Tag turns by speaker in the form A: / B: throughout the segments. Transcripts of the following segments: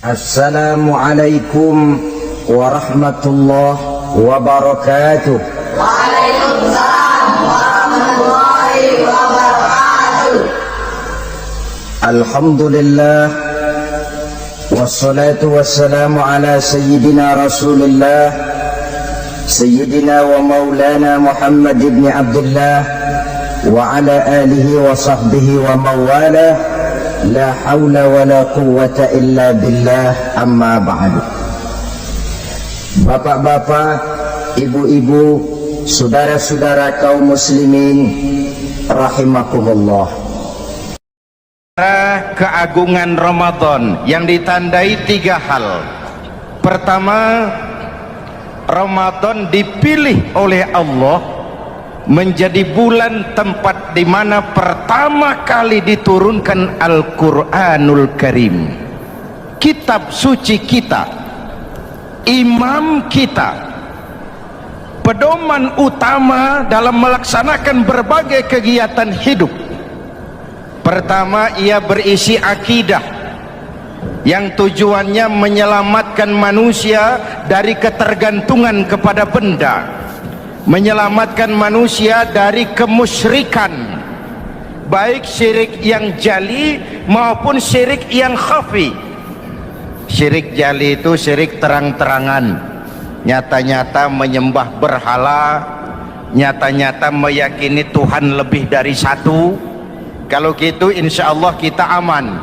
A: Assalamualaikum warahmatullahi wabarakatuh.
B: Waalaikumsalam warahmatullahi wabarakatuh.
A: Alhamdulillah wassalatu wassalamu ala sayyidina Rasulillah sayyidina wa maulana Muhammad ibn Abdullah wa ala alihi wa sahbihi wa mawalah. La haula wa la quwwata illa billah, amma ba'du. Bapak-bapak, ibu-ibu, saudara-saudara kaum muslimin rahimakumullah.
C: Keagungan Ramadan yang ditandai tiga hal. Pertama, Ramadan dipilih oleh Allah menjadi bulan tempat di mana pertama kali diturunkan Al-Quranul Karim, kitab suci kita, imam kita, pedoman utama dalam melaksanakan berbagai kegiatan hidup. Pertama, ia berisi akidah yang tujuannya menyelamatkan manusia dari ketergantungan kepada benda, menyelamatkan manusia dari kemusyrikan, baik syirik yang jali maupun syirik yang khafi. Syirik jali itu syirik terang-terangan, nyata-nyata menyembah berhala, nyata-nyata meyakini Tuhan lebih dari satu. Kalau gitu insya Allah kita aman.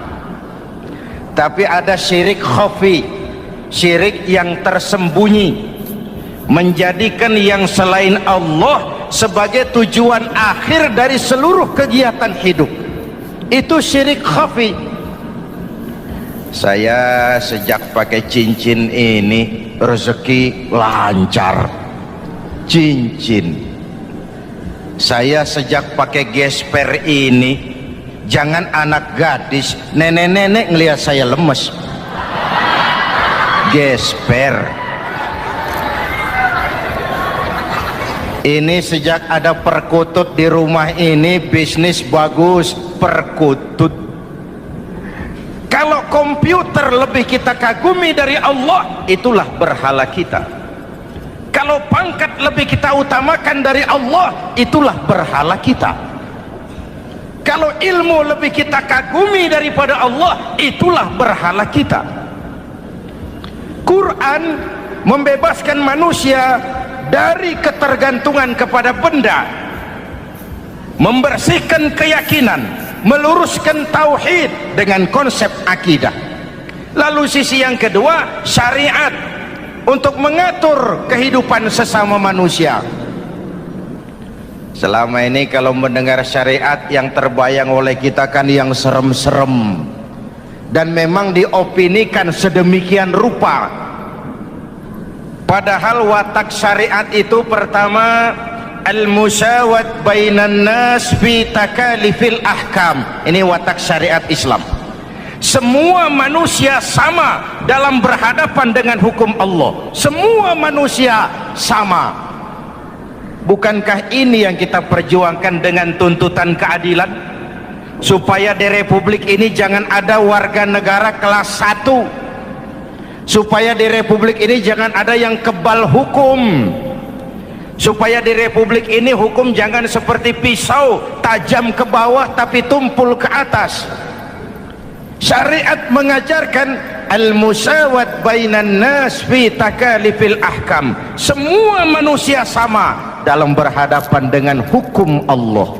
C: Tapi ada syirik khafi, syirik yang tersembunyi, menjadikan yang selain Allah sebagai tujuan akhir dari seluruh kegiatan hidup. Itu syirik khafi. Saya sejak pakai cincin ini rezeki lancar. Cincin. Saya sejak pakai gesper ini, jangan anak gadis, nenek-nenek ngelihat saya lemes. Gesper. Ini sejak ada perkutut di rumah ini, bisnis bagus. Perkutut. Kalau komputer lebih kita kagumi dari Allah, itulah berhala kita. Kalau pangkat lebih kita utamakan dari Allah, itulah berhala kita. Kalau ilmu lebih kita kagumi daripada Allah, itulah berhala kita. Quran membebaskan manusia dari ketergantungan kepada benda, membersihkan keyakinan, meluruskan tauhid dengan konsep akidah. Lalu sisi yang kedua, syariat untuk mengatur kehidupan sesama manusia. Selama ini kalau mendengar syariat, yang terbayang oleh kita kan yang serem-serem, dan memang diopinikan sedemikian rupa. Padahal watak syariat itu pertama, al-musawat bainan nas fi takalifil ahkam. Ini watak syariat Islam. Semua manusia sama dalam berhadapan dengan hukum Allah. Semua manusia sama. Bukankah ini yang kita perjuangkan dengan tuntutan keadilan? Supaya di Republik ini jangan ada warga negara kelas 1, supaya di Republik ini jangan ada yang kebal hukum, supaya di Republik ini hukum jangan seperti pisau, tajam ke bawah tapi tumpul ke atas. Syariat mengajarkan al-musawat bainan nas fi takalifil ahkam. Semua manusia sama dalam berhadapan dengan hukum Allah.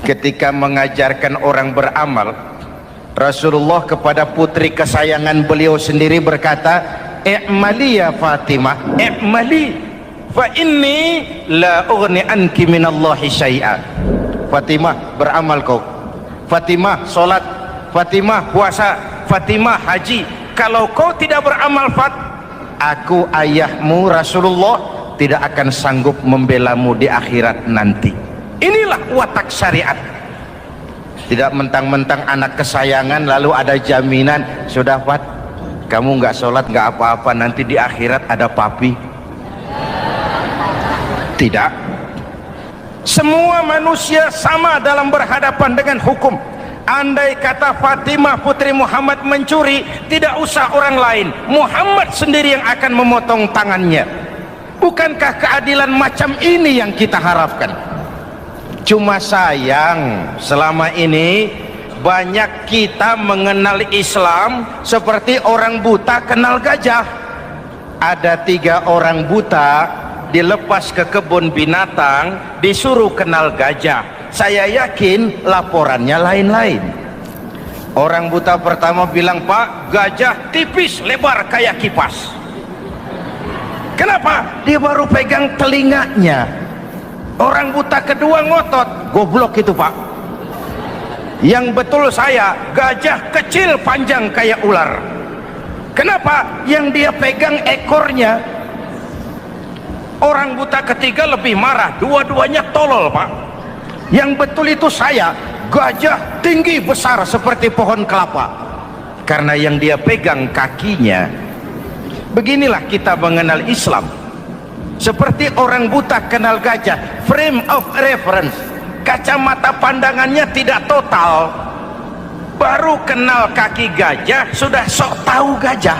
C: Ketika mengajarkan orang beramal, Rasulullah kepada putri kesayangan beliau sendiri berkata, "I'mali ya Fatimah, i'mali fa inni la ughni anki minallahi syai'a." Fatimah, beramal kau. Fatimah, salat. Fatimah, puasa. Fatimah, haji. Kalau kau tidak beramal, aku ayahmu Rasulullah tidak akan sanggup membelamu di akhirat nanti. Inilah watak syariat. Tidak mentang-mentang anak kesayangan lalu ada jaminan, sudah Fat, kamu nggak sholat nggak apa-apa, nanti di akhirat ada papi. Tidak. Semua manusia sama dalam berhadapan dengan hukum. Andai kata Fatimah putri Muhammad mencuri, tidak usah orang lain, Muhammad sendiri yang akan memotong tangannya. Bukankah keadilan macam ini yang kita harapkan? Cuma sayang, selama ini banyak kita mengenal Islam seperti orang buta kenal gajah. Ada 3 orang buta dilepas ke kebun binatang, disuruh kenal gajah. Saya yakin laporannya lain-lain. Orang buta pertama bilang, "Pak, gajah tipis lebar kayak kipas." Kenapa? Dia baru pegang telinganya. Orang buta kedua ngotot, "Goblok itu, Pak. Yang betul saya, gajah kecil panjang kayak ular." Kenapa? Yang dia pegang ekornya. Orang buta ketiga lebih marah, dua-duanya tolol, Pak. Yang betul itu saya, gajah tinggi besar seperti pohon kelapa. Karena yang dia pegang kakinya. Beginilah kita mengenal Islam. Seperti orang buta kenal gajah, frame of reference, kacamata pandangannya tidak total. Baru kenal kaki gajah sudah sok tahu gajah.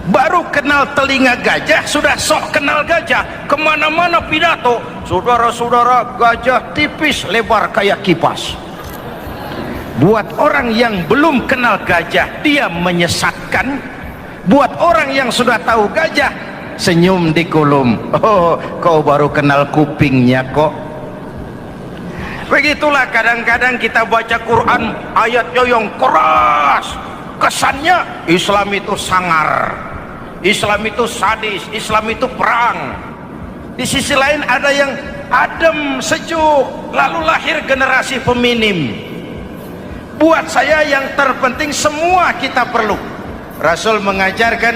C: Baru kenal telinga gajah sudah sok kenal gajah. Kemana-mana pidato, "Saudara-saudara, gajah tipis lebar kayak kipas." Buat orang yang belum kenal gajah, dia menyesatkan. Buat orang yang sudah tahu gajah, senyum di kulum. "Oh, kau baru kenal kupingnya kok." Begitulah kadang-kadang kita baca Quran, ayatnya yang keras, kesannya Islam itu sangar, Islam itu sadis, Islam itu perang. Di sisi lain ada yang adem, sejuk, lalu lahir generasi feminim. Buat saya yang terpenting semua kita perlu. Rasul mengajarkan,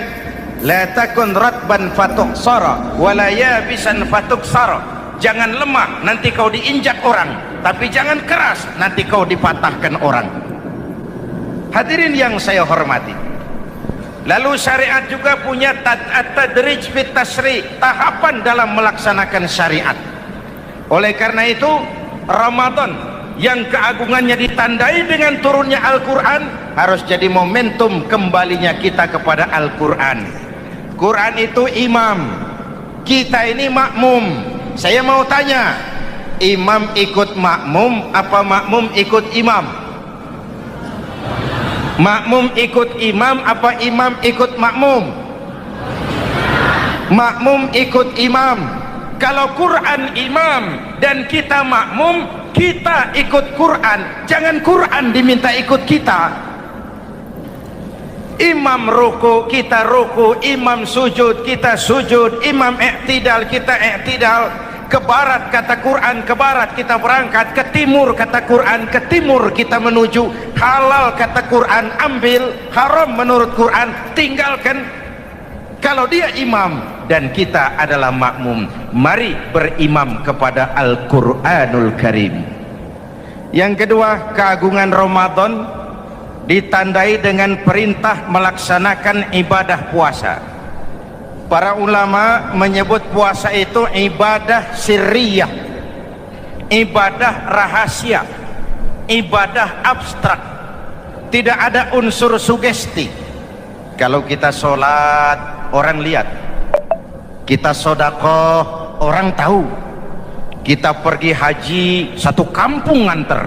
C: "La takun ratban fatuksara wa la yabisan fatuksara." Jangan lemah, nanti kau diinjak orang, tapi jangan keras, nanti kau dipatahkan orang. Hadirin yang saya hormati, lalu syariat juga punya at-tadrij fit tasri', tahapan dalam melaksanakan syariat. Oleh karena itu, Ramadan yang keagungannya ditandai dengan turunnya Al-Quran harus jadi momentum kembalinya kita kepada Al-Quran. Quran itu imam, kita ini makmum. Saya mau tanya, imam ikut makmum apa makmum ikut imam? Makmum ikut imam apa imam ikut makmum? Makmum ikut imam. Kalau Quran imam dan kita makmum, kita ikut Quran, jangan Quran diminta ikut kita. Imam ruku, kita ruku. Imam sujud, kita sujud. Imam i'tidal, kita i'tidal. Ke barat kata Quran, ke barat kita berangkat. Ke timur kata Quran, ke timur kita menuju. Halal kata Quran, ambil. Haram menurut Quran, tinggalkan. Kalau dia imam dan kita adalah makmum, mari berimam kepada Al-Quranul Karim. Yang kedua, keagungan Ramadan ditandai dengan perintah melaksanakan ibadah puasa. Para ulama menyebut puasa itu ibadah sirriyah, ibadah rahasia, ibadah abstrak, tidak ada unsur sugesti. Kalau kita sholat, orang lihat. Kita sedekah, orang tahu. Kita pergi haji, satu kampung nganter.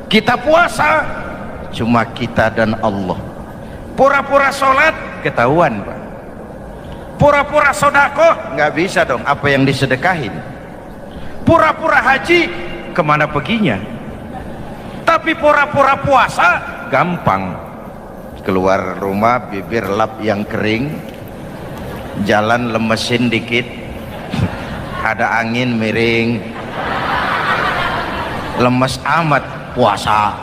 C: Kita puasa, cuma kita dan Allah. Pura-pura sholat ketahuan, Pak. Pura-pura sedekah nggak bisa dong, apa yang disedekahin. Pura-pura haji kemana perginya? Tapi pura-pura puasa gampang. Keluar rumah bibir lap yang kering, jalan lemesin dikit, ada angin miring, lemes amat puasa.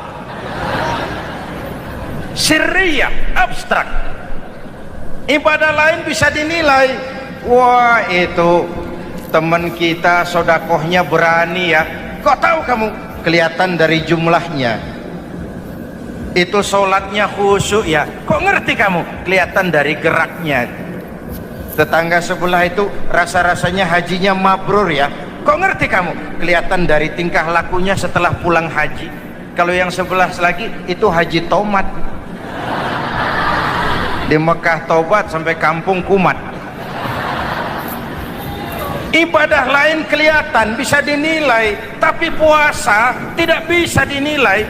C: Sirriyah, abstrak. Ibadah lain bisa dinilai, wah itu teman kita sodakohnya berani ya. Kok tahu kamu? Kelihatan dari jumlahnya. Itu sholatnya khusyuk ya. Kok ngerti kamu? Kelihatan dari geraknya. Tetangga sebelah itu rasa-rasanya hajinya mabrur ya. Kok ngerti kamu? Kelihatan dari tingkah lakunya setelah pulang haji. Kalau yang sebelah lagi itu Haji Tomat. Di Mekah tobat sampai kampung kumat. Ibadah lain kelihatan bisa dinilai, tapi puasa tidak bisa dinilai.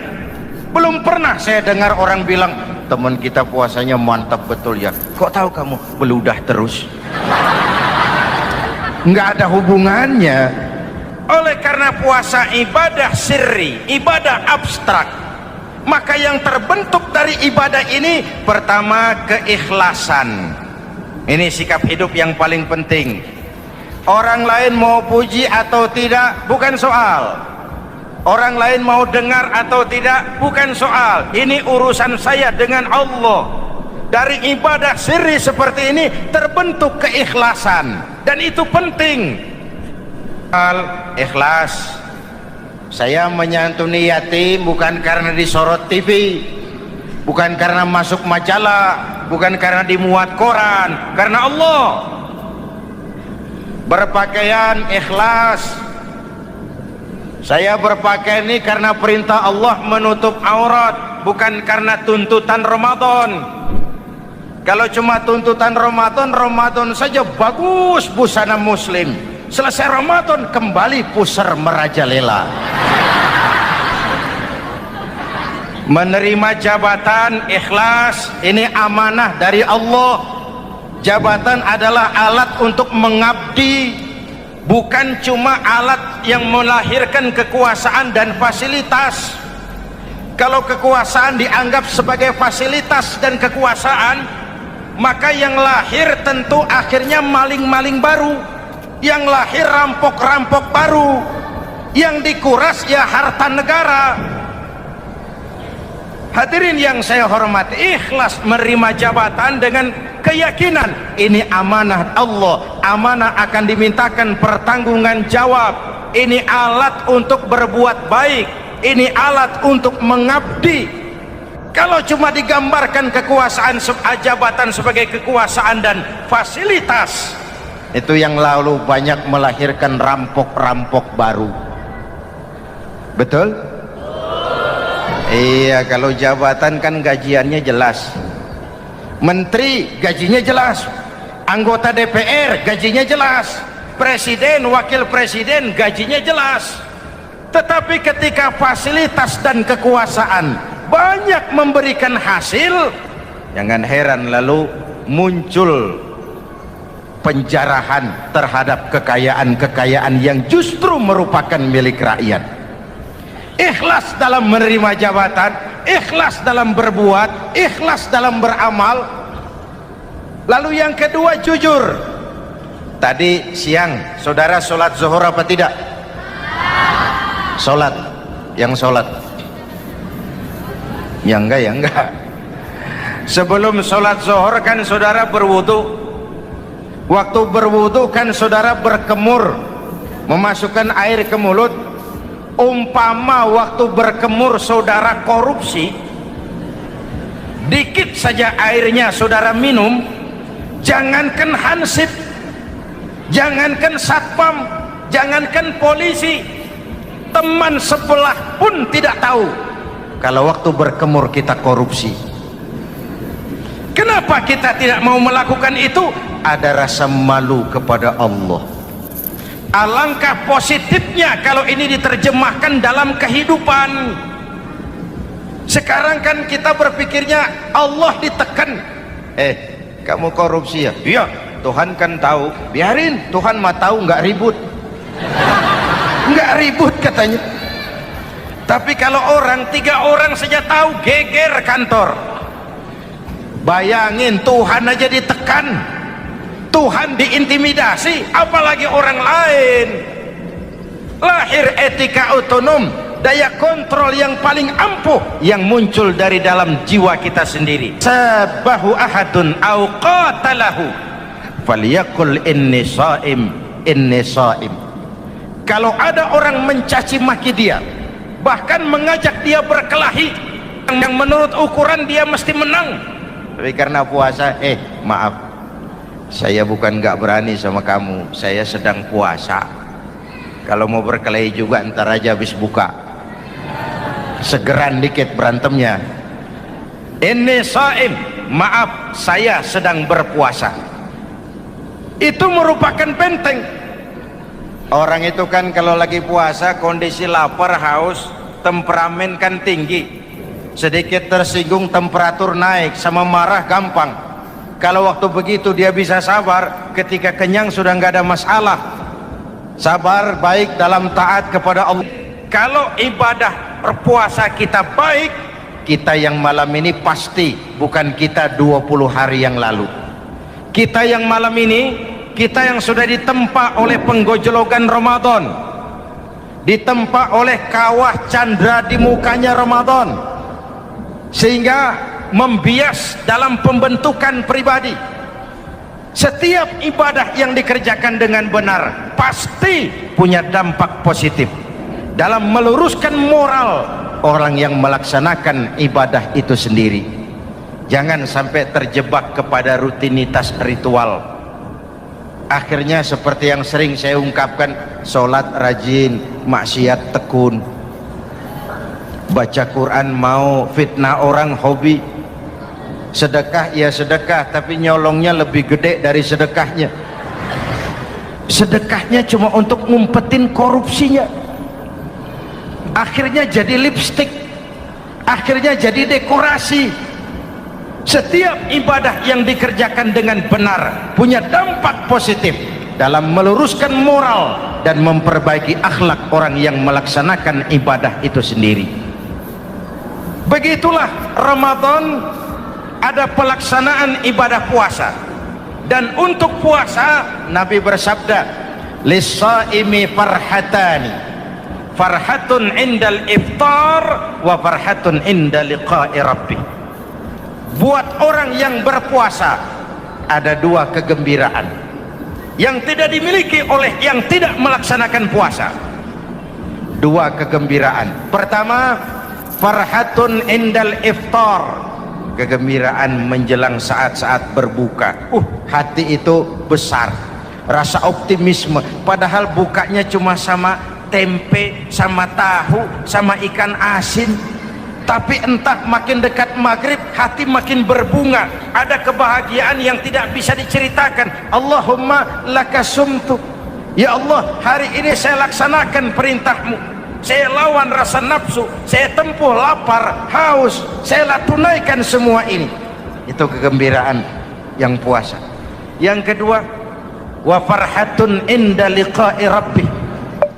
C: Belum pernah saya dengar orang bilang, teman kita puasanya mantap betul ya. Kok tahu kamu? Beludah terus. Nggak ada hubungannya. Oleh karena puasa ibadah sirri, ibadah abstrak, maka yang terbentuk dari ibadah ini pertama keikhlasan. Ini sikap hidup yang paling penting. Orang lain mau puji atau tidak bukan soal, orang lain mau dengar atau tidak bukan soal. Ini urusan saya dengan Allah. Dari ibadah sirri seperti ini terbentuk keikhlasan, dan itu penting. Ikhlas. Saya menyantuni yatim bukan karena disorot TV, bukan karena masuk majalah, bukan karena dimuat koran, karena Allah. Berpakaian ikhlas. Saya berpakaian ini karena perintah Allah menutup aurat, bukan karena tuntutan Ramadan. Kalau cuma tuntutan Ramadan, Ramadan saja bagus busana muslim. Selesai Ramadan kembali pusar merajalela. Menerima jabatan ikhlas, ini amanah dari Allah. Jabatan adalah alat untuk mengabdi, bukan cuma alat yang melahirkan kekuasaan dan fasilitas. Kalau kekuasaan dianggap sebagai fasilitas dan kekuasaan, maka yang lahir tentu akhirnya maling-maling baru, yang lahir rampok-rampok baru, yang dikuras ya harta negara. Hadirin yang saya hormati, ikhlas menerima jabatan dengan keyakinan ini amanah Allah, amanah akan dimintakan pertanggungan jawab. Ini alat untuk berbuat baik, ini alat untuk mengabdi. Kalau cuma digambarkan kekuasaan jabatan sebagai kekuasaan dan fasilitas, itu yang lalu banyak melahirkan rampok-rampok baru. Betul? Iya, kalau jabatan kan gajiannya jelas. Menteri gajinya jelas, anggota DPR gajinya jelas, presiden, wakil presiden gajinya jelas. Tetapi ketika fasilitas dan kekuasaan banyak memberikan hasil, jangan heran lalu muncul penjarahan terhadap kekayaan-kekayaan yang justru merupakan milik rakyat. Ikhlas dalam menerima jabatan, ikhlas dalam berbuat, ikhlas dalam beramal. Lalu yang kedua, jujur. Tadi siang saudara sholat zuhur apa tidak? Sholat. Yang sholat? Ya enggak, ya enggak. Sebelum sholat zuhur kan saudara berwudu. Waktu berwudu kan saudara berkemur, memasukkan air ke mulut. Umpama waktu berkemur saudara korupsi, dikit saja airnya saudara minum, jangankan hansip, jangankan satpam, jangankan polisi, teman sebelah pun tidak tahu kalau waktu berkemur kita korupsi. Kenapa kita tidak mau melakukan itu? Ada rasa malu kepada Allah. Alangkah positifnya kalau ini diterjemahkan dalam kehidupan. Sekarang kan kita berpikirnya Allah ditekan. Kamu korupsi ya? Iya, Tuhan kan tahu. Biarin, Tuhan mah tahu, nggak ribut. Nggak ribut katanya. Tapi kalau orang, 3 orang saja tahu, geger kantor. Bayangin, Tuhan aja ditekan, Tuhan diintimidasi, apalagi orang lain. Lahir etika otonom, daya kontrol yang paling ampuh yang muncul dari dalam jiwa kita sendiri. Sabahu ahadun au qatalahu falyaqul inni shaim, inni shaim. Kalau ada orang mencaci maki dia, bahkan mengajak dia berkelahi yang menurut ukuran dia mesti menang, tapi karena puasa, maaf, saya bukan nggak berani sama kamu, saya sedang puasa. Kalau mau berkelahi juga ntar aja habis buka. segeran dikit berantemnya. Inni shaim, maaf saya sedang berpuasa. Itu merupakan benteng. Orang itu kan kalau lagi puasa kondisi lapar, haus, temperamen kan tinggi. Sedikit tersinggung temperatur naik, sama marah gampang. Kalau waktu begitu dia bisa sabar, ketika kenyang sudah nggak ada masalah. Sabar baik dalam taat kepada Allah. Kalau ibadah berpuasa kita baik, kita yang malam ini pasti bukan kita 20 hari yang lalu. Kita yang malam ini, kita yang sudah ditempa oleh penggojologan Ramadan, ditempa oleh kawah candra di mukanya Ramadan, sehingga membias dalam pembentukan pribadi. Setiap ibadah yang dikerjakan dengan benar pasti punya dampak positif dalam meluruskan moral orang yang melaksanakan ibadah itu sendiri. Jangan sampai terjebak kepada rutinitas ritual. Akhirnya seperti yang sering saya ungkapkan, sholat rajin, maksiat tekun, baca Quran mau, fitnah orang hobi, sedekah ya sedekah tapi nyolongnya lebih gede dari sedekahnya. Sedekahnya cuma untuk ngumpetin korupsinya. Akhirnya jadi lipstik, akhirnya jadi dekorasi. Setiap ibadah yang dikerjakan dengan benar punya dampak positif dalam meluruskan moral dan memperbaiki akhlak orang yang melaksanakan ibadah itu sendiri. Begitulah Ramadan, ada pelaksanaan ibadah puasa. Dan untuk puasa Nabi bersabda, lis-shaimi farhatani, farhatun indal iftar wa farhatun inda liqa'i rabbih. Buat orang yang berpuasa ada dua kegembiraan yang tidak dimiliki oleh yang tidak melaksanakan puasa. Dua kegembiraan. Pertama, farhatun indal iftar, kegembiraan menjelang saat-saat berbuka. Hati itu besar, rasa optimisme, padahal bukanya cuma sama tempe, sama tahu, sama ikan asin. Tapi entah makin dekat maghrib hati makin berbunga, ada kebahagiaan yang tidak bisa diceritakan. Allahumma lakasumtu, ya Allah hari ini saya laksanakan perintahmu, saya lawan rasa nafsu, saya tempuh lapar, haus, saya tunaikan semua ini. Itu kegembiraan yang puasa. Yang kedua, wa farhatun inda liqa'i rabbih,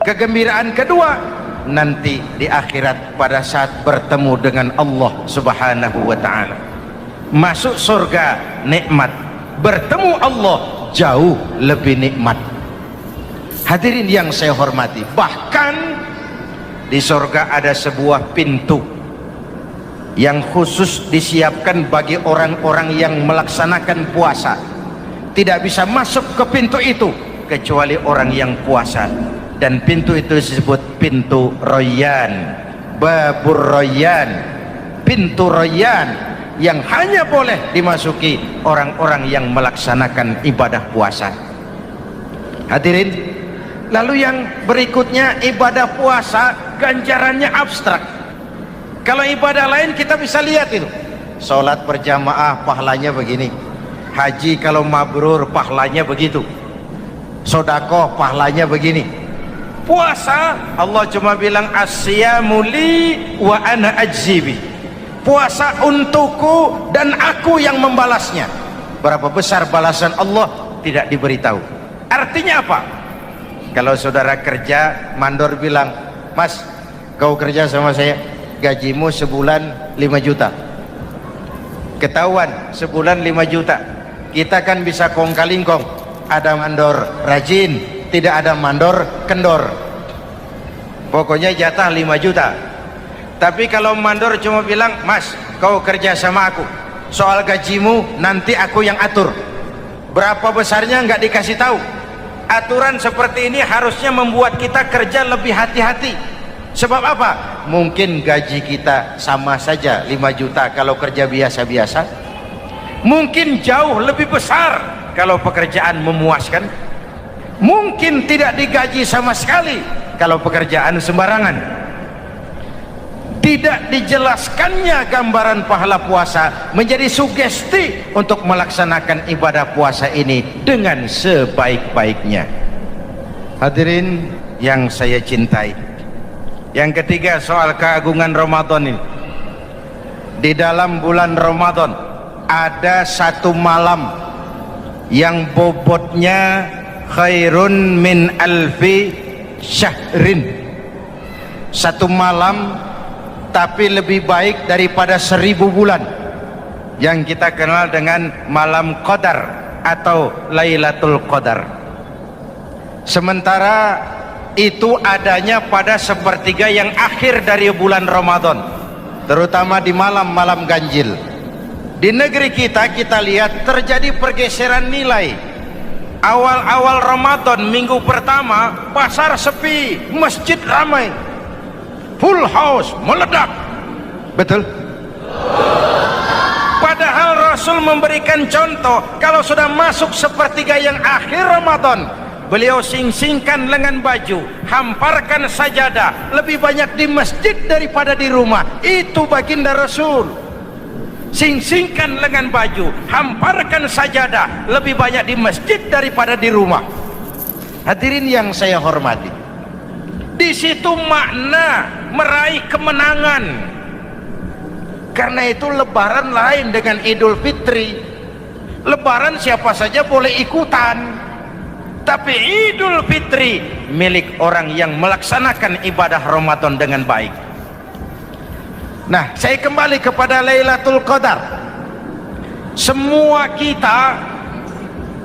C: kegembiraan kedua nanti di akhirat pada saat bertemu dengan Allah Subhanahu wa ta'ala. Masuk surga nikmat, bertemu Allah jauh lebih nikmat. Hadirin yang saya hormati, bahkan di surga ada sebuah pintu yang khusus disiapkan bagi orang-orang yang melaksanakan puasa. Tidak bisa masuk ke pintu itu kecuali orang yang puasa. Dan pintu itu disebut pintu Rayyan, Babur Rayyan, pintu Rayyan, yang hanya boleh dimasuki orang-orang yang melaksanakan ibadah puasa. Hadirin, lalu yang berikutnya ibadah puasa ganjarannya abstrak. Kalau ibadah lain kita bisa lihat itu, sholat berjamaah pahalanya begini, haji kalau mabrur pahalanya begitu, sedekah pahalanya begini. Puasa Allah cuma bilang as-siyamu li wa ana ajzibi, puasa untukku dan aku yang membalasnya. Berapa besar balasan Allah tidak diberitahu. Artinya apa? Kalau saudara kerja, mandor bilang, mas kau kerja sama saya, gajimu sebulan 5 juta, ketahuan sebulan 5 juta, kita kan bisa kong kaling kong, ada mandor rajin, tidak ada mandor kendor, pokoknya jatah 5 juta. Tapi kalau mandor cuma bilang, mas kau kerja sama aku, soal gajimu nanti aku yang atur, berapa besarnya nggak dikasih tahu. Aturan seperti ini harusnya membuat kita kerja lebih hati-hati. Sebab apa? Mungkin gaji kita sama saja 5 juta kalau kerja biasa-biasa, mungkin jauh lebih besar kalau pekerjaan memuaskan, mungkin tidak digaji sama sekali kalau pekerjaan sembarangan. Di tidak dijelaskannya gambaran pahala puasa menjadi sugesti untuk melaksanakan ibadah puasa ini dengan sebaik-baiknya. Hadirin yang saya cintai, yang ketiga soal keagungan Ramadan ini. Di dalam bulan Ramadan ada satu malam yang bobotnya khairun min alfi syahrin. Satu malam tapi lebih baik daripada 1000 bulan, yang kita kenal dengan malam Qadar atau Lailatul Qadar. Sementara itu adanya pada sepertiga yang akhir dari bulan Ramadan, terutama di malam-malam ganjil. Di negeri kita lihat terjadi pergeseran nilai. Awal-awal Ramadan, minggu pertama pasar sepi, masjid ramai, full house, meledak. Betul? Padahal Rasul memberikan contoh, kalau sudah masuk sepertiga yang akhir Ramadan, beliau sing-singkan lengan baju, hamparkan sajadah, lebih banyak di masjid daripada di rumah. Itu baginda Rasul. Sing-singkan lengan baju, hamparkan sajadah, lebih banyak di masjid daripada di rumah. Hadirin yang saya hormati, di situ makna meraih kemenangan. Karena itu lebaran lain dengan Idul Fitri. Lebaran siapa saja boleh ikutan, tapi Idul Fitri milik orang yang melaksanakan ibadah Ramadan dengan baik. Nah, saya kembali kepada Lailatul Qadar. Semua kita,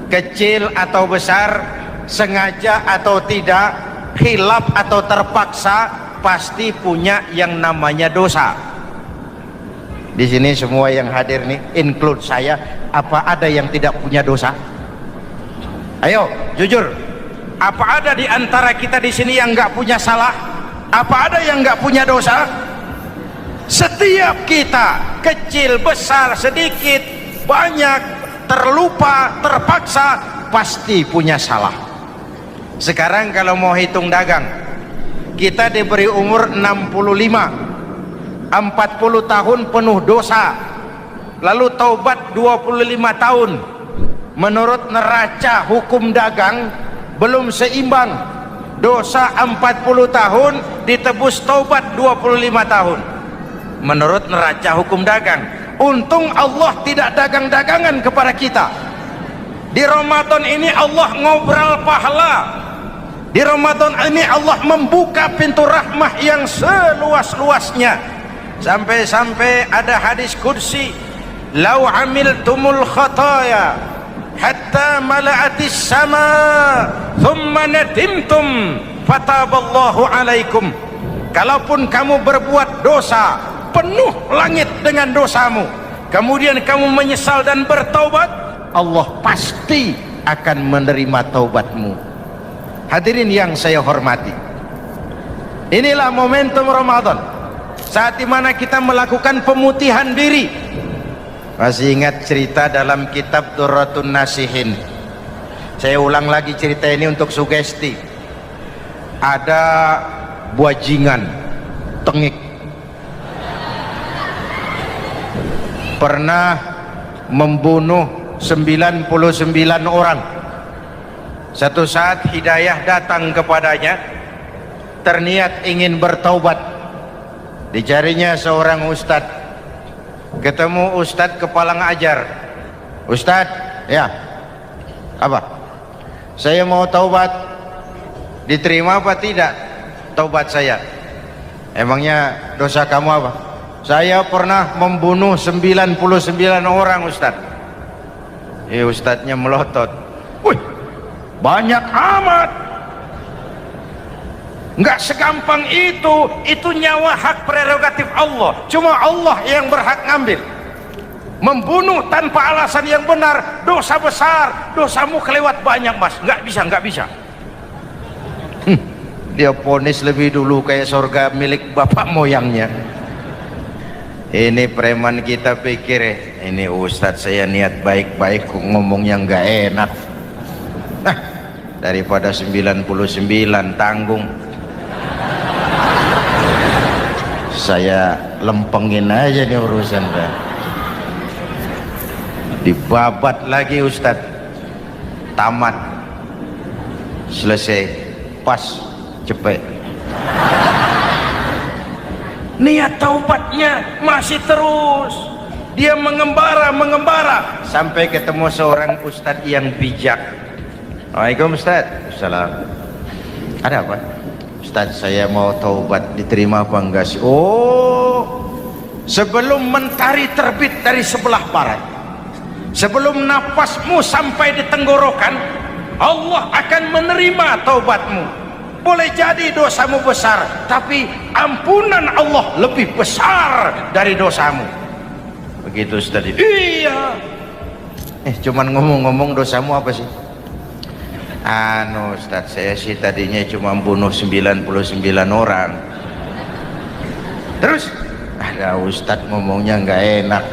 C: kecil atau besar, sengaja atau tidak, khilaf atau terpaksa, pasti punya yang namanya dosa. Di sini semua yang hadir nih, include saya, apa ada yang tidak punya dosa? Ayo, jujur. Apa ada di antara kita di sini yang nggak punya salah? Apa ada yang nggak punya dosa? Setiap kita, kecil, besar, sedikit, banyak, terlupa, terpaksa, pasti punya salah. Sekarang kalau mau hitung dagang, kita diberi umur 65, 40 tahun penuh dosa, lalu taubat 25 tahun. Menurut neraca hukum dagang belum seimbang. Dosa 40 tahun ditebus taubat 25 tahun. Menurut neraca hukum dagang. Untung Allah tidak dagang-dagangan kepada kita. Di Ramadan ini Allah ngobrol pahala. Di Ramadan ini Allah membuka pintu rahmah yang seluas-luasnya. Sampai-sampai ada hadis qudsi, "Lau amiltumul khataya hatta mala'atis sama thumma nadimtum fataballahu alaikum." Kalaupun kamu berbuat dosa, penuh langit dengan dosamu, kemudian kamu menyesal dan bertaubat, Allah pasti akan menerima taubatmu. Hadirin yang saya hormati, inilah momentum Ramadan, saat dimana kita melakukan pemutihan diri. Masih ingat cerita dalam kitab Durratun Nasihin? Saya ulang lagi cerita ini untuk sugesti. Ada buajingan tengik pernah membunuh 99 orang. Satu saat hidayah datang kepadanya, terniat ingin bertaubat. Dicarinya seorang ustadz, ketemu ustadz kepala ngajar. Ustadz, ya, apa? Saya mau taubat, diterima apa tidak taubat saya? Emangnya dosa kamu apa? Saya pernah membunuh 99 orang, Ustaz. Ustadznya melotot. Wih, banyak amat. Nggak segampang itu nyawa hak prerogatif Allah. Cuma Allah yang berhak ngambil. Membunuh tanpa alasan yang benar, dosa besar. Dosamu kelewat banyak, Mas. Nggak bisa. Dia vonis lebih dulu kayak surga milik bapak moyangnya. Ini preman kita pikir ini ustadz saya niat baik-baik ngomongnya nggak enak. Nah, daripada 99 tanggung. Saya lempengin aja nih urusan dah. Dibabat lagi Ustaz, tamat, selesai, pas, cepet. Niat taubatnya masih terus. Dia mengembara sampai ketemu seorang ustaz yang bijak. Waalaikumsalam Ustaz. Assalam. Ada apa? Ustaz, saya mau taubat, diterima apa enggak sih? Oh, sebelum mentari terbit dari sebelah barat, sebelum napasmu sampai di tenggorokan, Allah akan menerima taubatmu. Boleh jadi dosamu besar, tapi ampunan Allah lebih besar dari dosamu. Begitu Ustaz. Iya. Cuman ngomong-ngomong, dosamu apa sih? Ustaz, saya sih tadinya cuma bunuh 99 orang. Terus ada Ustaz ngomongnya nggak enak,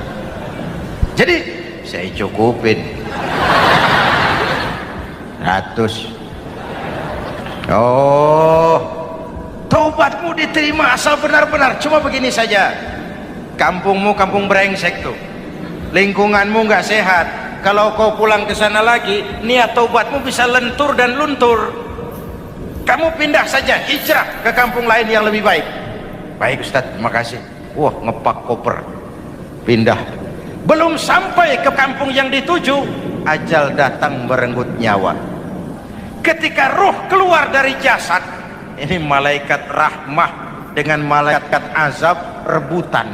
C: jadi saya cukupin 100. Oh, taubatmu diterima asal benar-benar. Cuma begini saja, kampungmu kampung brengsek tuh, lingkunganmu nggak sehat. Kalau kau pulang ke sana lagi, niat taubatmu bisa lentur dan luntur. Kamu pindah saja, hijrah ke kampung lain yang lebih baik. Baik Ustaz, terima kasih. Wah, ngepak koper, pindah. Belum sampai ke kampung yang dituju, ajal datang merenggut nyawa. Ketika ruh keluar dari jasad, ini malaikat rahmah dengan malaikat azab rebutan.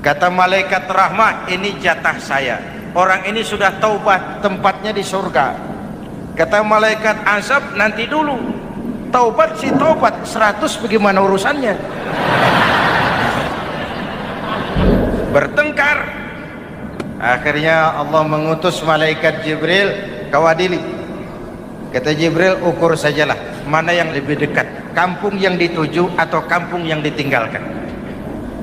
C: Kata malaikat rahmah, ini jatah saya. Orang ini sudah taubat, tempatnya di surga. Kata malaikat azab, nanti dulu. Taubat si taubat, 100 bagaimana urusannya? Bertengkar. Akhirnya Allah mengutus malaikat Jibril, kau adili. Kata Jibril, ukur sajalah mana yang lebih dekat, kampung yang dituju atau kampung yang ditinggalkan.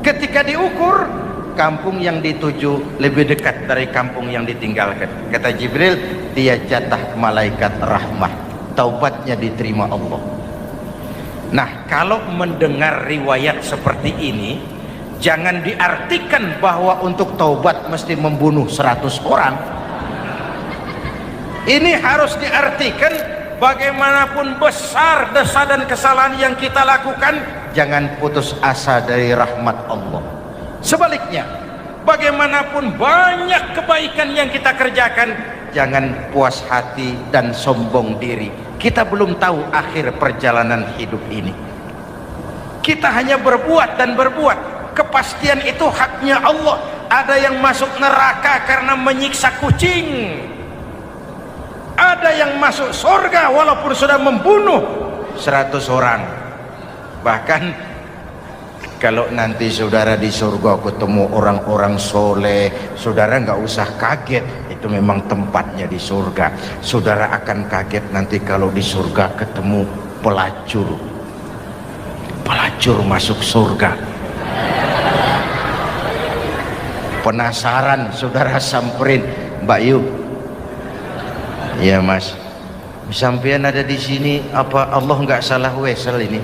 C: Ketika diukur, kampung yang dituju lebih dekat dari kampung yang ditinggalkan. Kata Jibril, dia jatah malaikat rahmah, taubatnya diterima Allah. Nah, kalau mendengar riwayat seperti ini, jangan diartikan bahwa untuk taubat mesti membunuh 100 orang. Ini harus diartikan bagaimanapun besar dosa dan kesalahan yang kita lakukan, jangan putus asa dari rahmat Allah. Sebaliknya, bagaimanapun banyak kebaikan yang kita kerjakan, jangan puas hati dan sombong diri. Kita belum tahu akhir perjalanan hidup ini. Kita hanya berbuat dan berbuat. Kepastian itu haknya Allah. Ada yang masuk neraka karena menyiksa kucing, ada yang masuk surga walaupun sudah membunuh 100 orang. Bahkan kalau nanti saudara di surga ketemu orang-orang soleh, saudara nggak usah kaget, itu memang tempatnya di surga. Saudara akan kaget nanti kalau di surga ketemu pelacur masuk surga. Penasaran, saudara samperin, Mbak Yu, ya Mas, sampean ada di sini, apa Allah nggak salah wesel ini?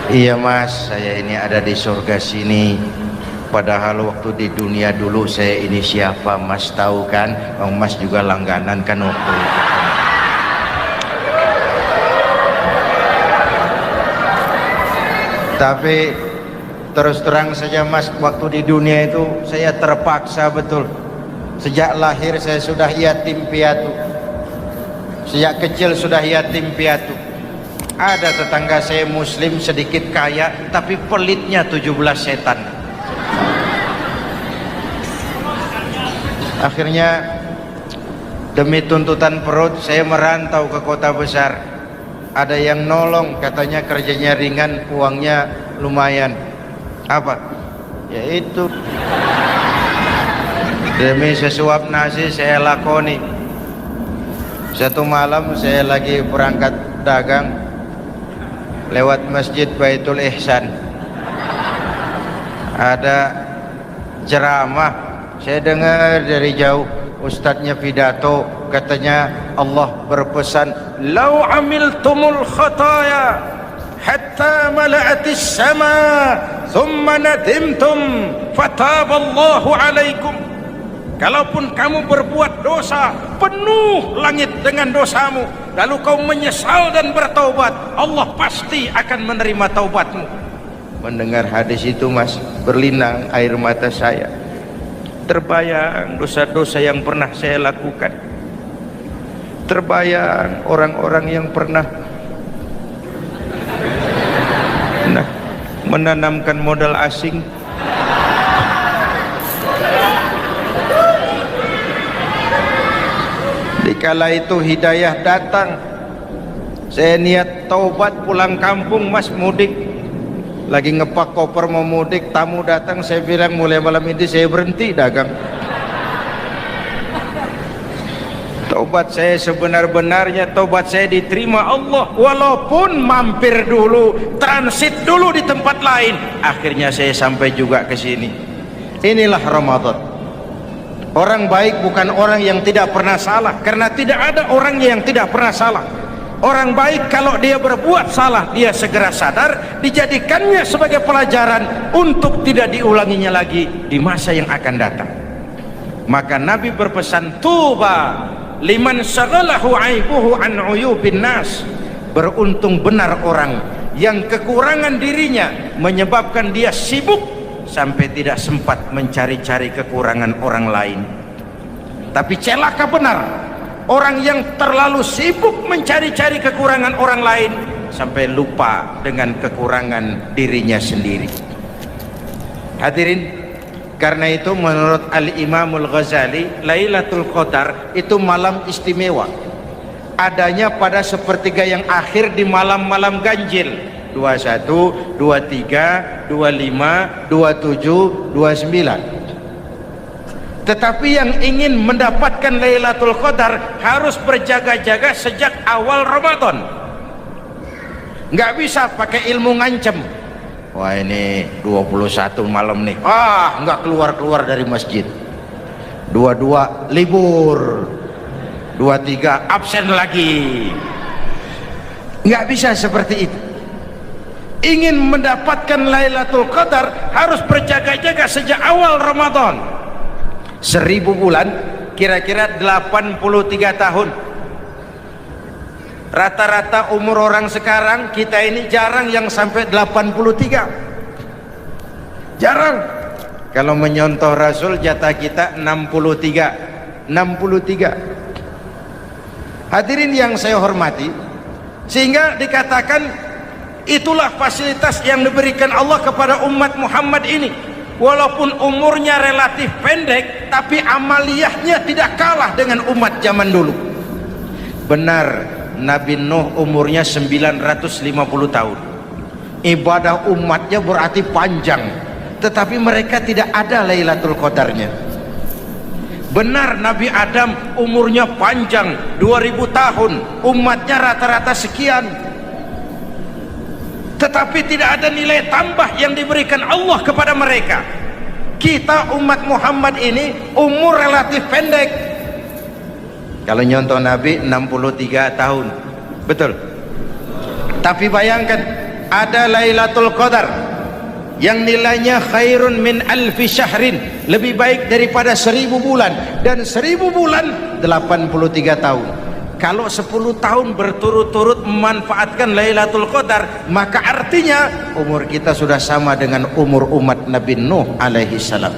C: Iya Mas, saya ini ada di surga sini. Padahal waktu di dunia dulu saya ini siapa Mas tahu kan? Mas juga langganan kan waktu itu. Tapi terus terang saja Mas, waktu di dunia itu saya terpaksa betul. Sejak lahir saya sudah yatim piatu. Sejak kecil sudah yatim piatu. Ada tetangga saya muslim sedikit kaya, tapi pelitnya 17 setan. Akhirnya demi tuntutan perut saya merantau ke kota besar. Ada yang nolong, katanya kerjanya ringan, uangnya lumayan. Apa? Yaitu demi sesuap nasi saya lakoni. Satu malam saya lagi berangkat dagang, lewat masjid Baitul Ihsan, ada ceramah. Saya dengar dari jauh, ustadznya pidato, katanya Allah berpesan, lau amiltumul khataya hatta mala'atis sama thumma nadimtum fataballahu alaikum. Kalaupun kamu berbuat dosa, penuh langit dengan dosamu, lalu kau menyesal dan bertaubat, Allah pasti akan menerima taubatmu. Mendengar hadis itu, Mas, berlinang air mata saya. Terbayang dosa-dosa yang pernah saya lakukan. Terbayang orang-orang yang pernah menanamkan modal asing. Dikala itu hidayah datang, saya niat taubat pulang kampung, Mas, mudik. Lagi ngepak koper mau mudik, tamu datang, saya bilang mulai malam ini saya berhenti dagang. Taubat saya sebenar-benarnya, taubat saya diterima Allah, walaupun mampir dulu, transit dulu di tempat lain, akhirnya saya sampai juga ke sini. Inilah Ramadan. Orang baik bukan orang yang tidak pernah salah, karena tidak ada orang yang tidak pernah salah. Orang baik kalau dia berbuat salah, dia segera sadar, dijadikannya sebagai pelajaran untuk tidak diulanginya lagi di masa yang akan datang. Maka Nabi berpesan, tuba liman syaghalahu aibuhu an uyubin nas. Beruntung benar orang yang kekurangan dirinya menyebabkan dia sibuk sampai tidak sempat mencari-cari kekurangan orang lain. Tapi celaka benar orang yang terlalu sibuk mencari-cari kekurangan orang lain sampai lupa dengan kekurangan dirinya sendiri. Hadirin, karena itu menurut Al-Imamul Ghazali, Lailatul Qadar itu malam istimewa. Adanya pada sepertiga yang akhir di malam-malam ganjil, 21, 23, 25, 27, 29. Tetapi yang ingin mendapatkan Lailatul Qadar harus berjaga-jaga sejak awal Ramadan. Nggak bisa pakai ilmu ngancem. Wah, ini 21 malam nih, nggak keluar-keluar dari masjid. 22 libur, 23 absen lagi. Nggak bisa seperti itu. Ingin mendapatkan Lailatul Qadar harus berjaga-jaga sejak awal Ramadan. 1000 bulan kira-kira 83 tahun. Rata-rata umur orang sekarang kita ini jarang yang sampai 83. Jarang. Kalau menyontoh Rasul, jatah kita 63. Hadirin yang saya hormati, sehingga dikatakan itulah fasilitas yang diberikan Allah kepada umat Muhammad ini. Walaupun umurnya relatif pendek, tapi amaliyahnya tidak kalah dengan umat zaman dulu. Benar, Nabi Nuh umurnya 950 tahun. Ibadah umatnya berarti panjang, tetapi mereka tidak ada Lailatul Qadarnya. Benar, Nabi Adam umurnya panjang, 2000 tahun, umatnya rata-rata sekian, tetapi tidak ada nilai tambah yang diberikan Allah kepada mereka. Kita umat Muhammad ini umur relatif pendek. Kalau nyontoh Nabi 63 tahun, betul. Tapi bayangkan, ada Lailatul Qadar yang nilainya khairun min alfi syahrin, lebih baik daripada 1000 bulan, dan 1000 bulan 83 tahun. Kalau 10 tahun berturut-turut memanfaatkan Lailatul Qadar, maka artinya umur kita sudah sama dengan umur umat Nabi Nuh alaihi salam.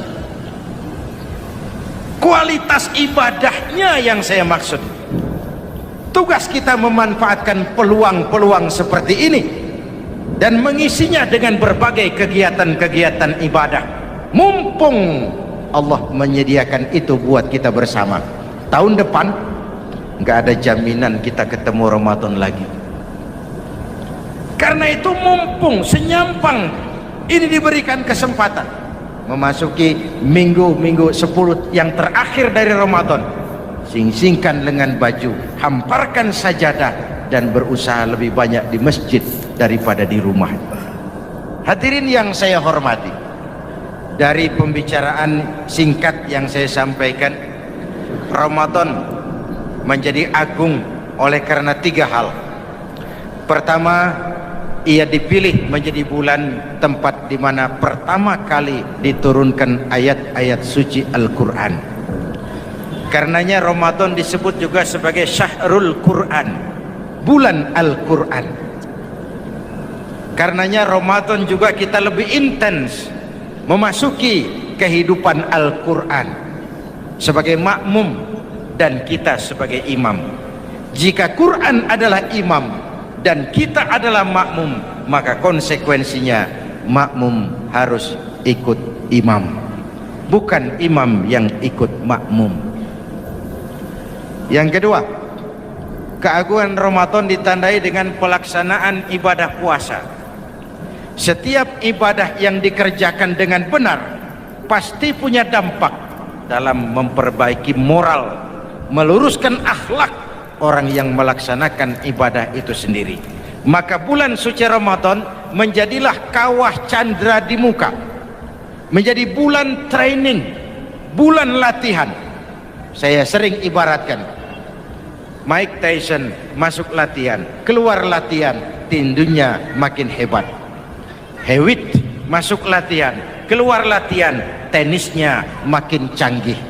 C: Kualitas ibadahnya yang saya maksud. Tugas kita memanfaatkan peluang-peluang seperti ini dan mengisinya dengan berbagai kegiatan-kegiatan ibadah. Mumpung Allah menyediakan itu buat kita bersama. Tahun depan nggak ada jaminan kita ketemu Ramadan lagi. Karena itu mumpung senyampang ini diberikan kesempatan memasuki minggu-minggu 10 yang terakhir dari Ramadan, sing-singkan lengan baju, hamparkan sajadah, dan berusaha lebih banyak di masjid daripada di rumah. Hadirin yang saya hormati, dari pembicaraan singkat yang saya sampaikan, Ramadan menjadi agung oleh karena 3 hal. Pertama, ia dipilih menjadi bulan tempat di mana pertama kali diturunkan ayat-ayat suci Al-Quran. Karenanya Ramadan disebut juga sebagai Syahrul Quran, bulan Al-Quran. Karenanya Ramadan juga kita lebih intens memasuki kehidupan Al-Quran sebagai makmum dan kita sebagai imam. Jika Quran adalah imam dan kita adalah makmum, maka konsekuensinya makmum harus ikut imam, bukan imam yang ikut makmum. Yang kedua, keagungan Ramadan ditandai dengan pelaksanaan ibadah puasa. Setiap ibadah yang dikerjakan dengan benar pasti punya dampak dalam memperbaiki moral, meluruskan akhlak orang yang melaksanakan ibadah itu sendiri. Maka bulan suci Ramadan menjadilah kawah candra di muka, menjadi bulan training, bulan latihan. Saya sering ibaratkan, Mike Tyson masuk latihan, keluar latihan, tinjunya makin hebat. Hewitt masuk latihan, keluar latihan, tenisnya makin canggih.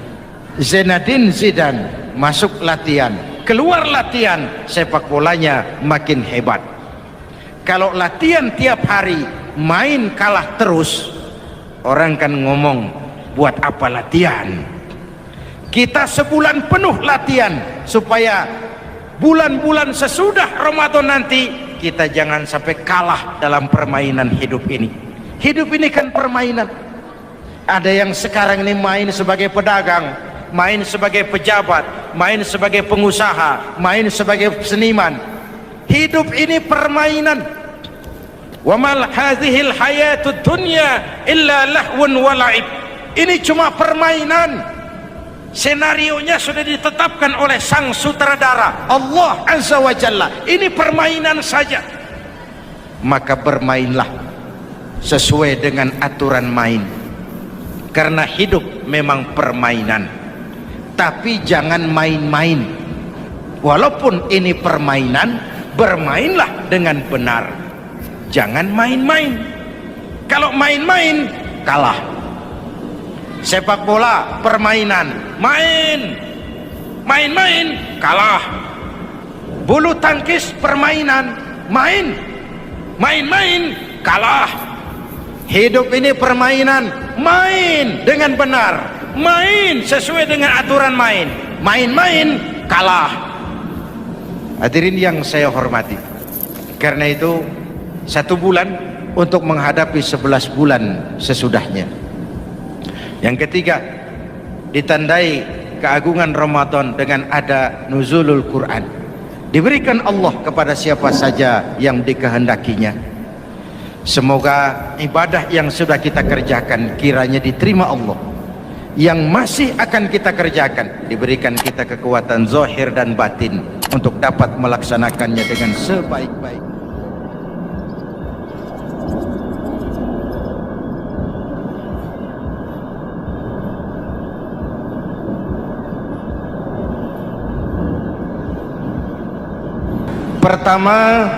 C: Zinedine Zidane masuk latihan, keluar latihan, sepak bolanya makin hebat. Kalau latihan tiap hari, main kalah terus, orang kan ngomong, buat apa latihan? Kita sebulan penuh latihan supaya bulan-bulan sesudah Ramadan nanti kita jangan sampai kalah dalam permainan hidup ini. Hidup ini kan permainan. Ada yang sekarang ini main sebagai pedagang, main sebagai pejabat, main sebagai pengusaha, main sebagai seniman. Hidup ini permainan. Wa mal hadhil hayatud dunya illa lahwun wa la'ib. Ini cuma permainan. Senarionya sudah ditetapkan oleh sang sutradara Allah Azza wa Jalla. Ini permainan saja. Maka bermainlah sesuai dengan aturan main, karena hidup memang permainan. Tapi jangan main-main. Walaupun ini permainan, bermainlah dengan benar. Jangan main-main. Kalau main-main, kalah. Sepak bola permainan, main-main, kalah. Bulu tangkis permainan, main-main, kalah. Hidup ini permainan, main dengan benar, main sesuai dengan aturan main, main-main, kalah. Hadirin yang saya hormati, karena itu 1 bulan untuk menghadapi 11 bulan sesudahnya. Yang ketiga, ditandai keagungan Ramadan dengan ada nuzulul Quran. Diberikan Allah kepada siapa saja yang dikehendakinya. Semoga ibadah yang sudah kita kerjakan kiranya diterima Allah. Yang masih akan kita kerjakan, diberikan kita kekuatan zahir dan batin untuk dapat melaksanakannya dengan sebaik-baik. Pertama,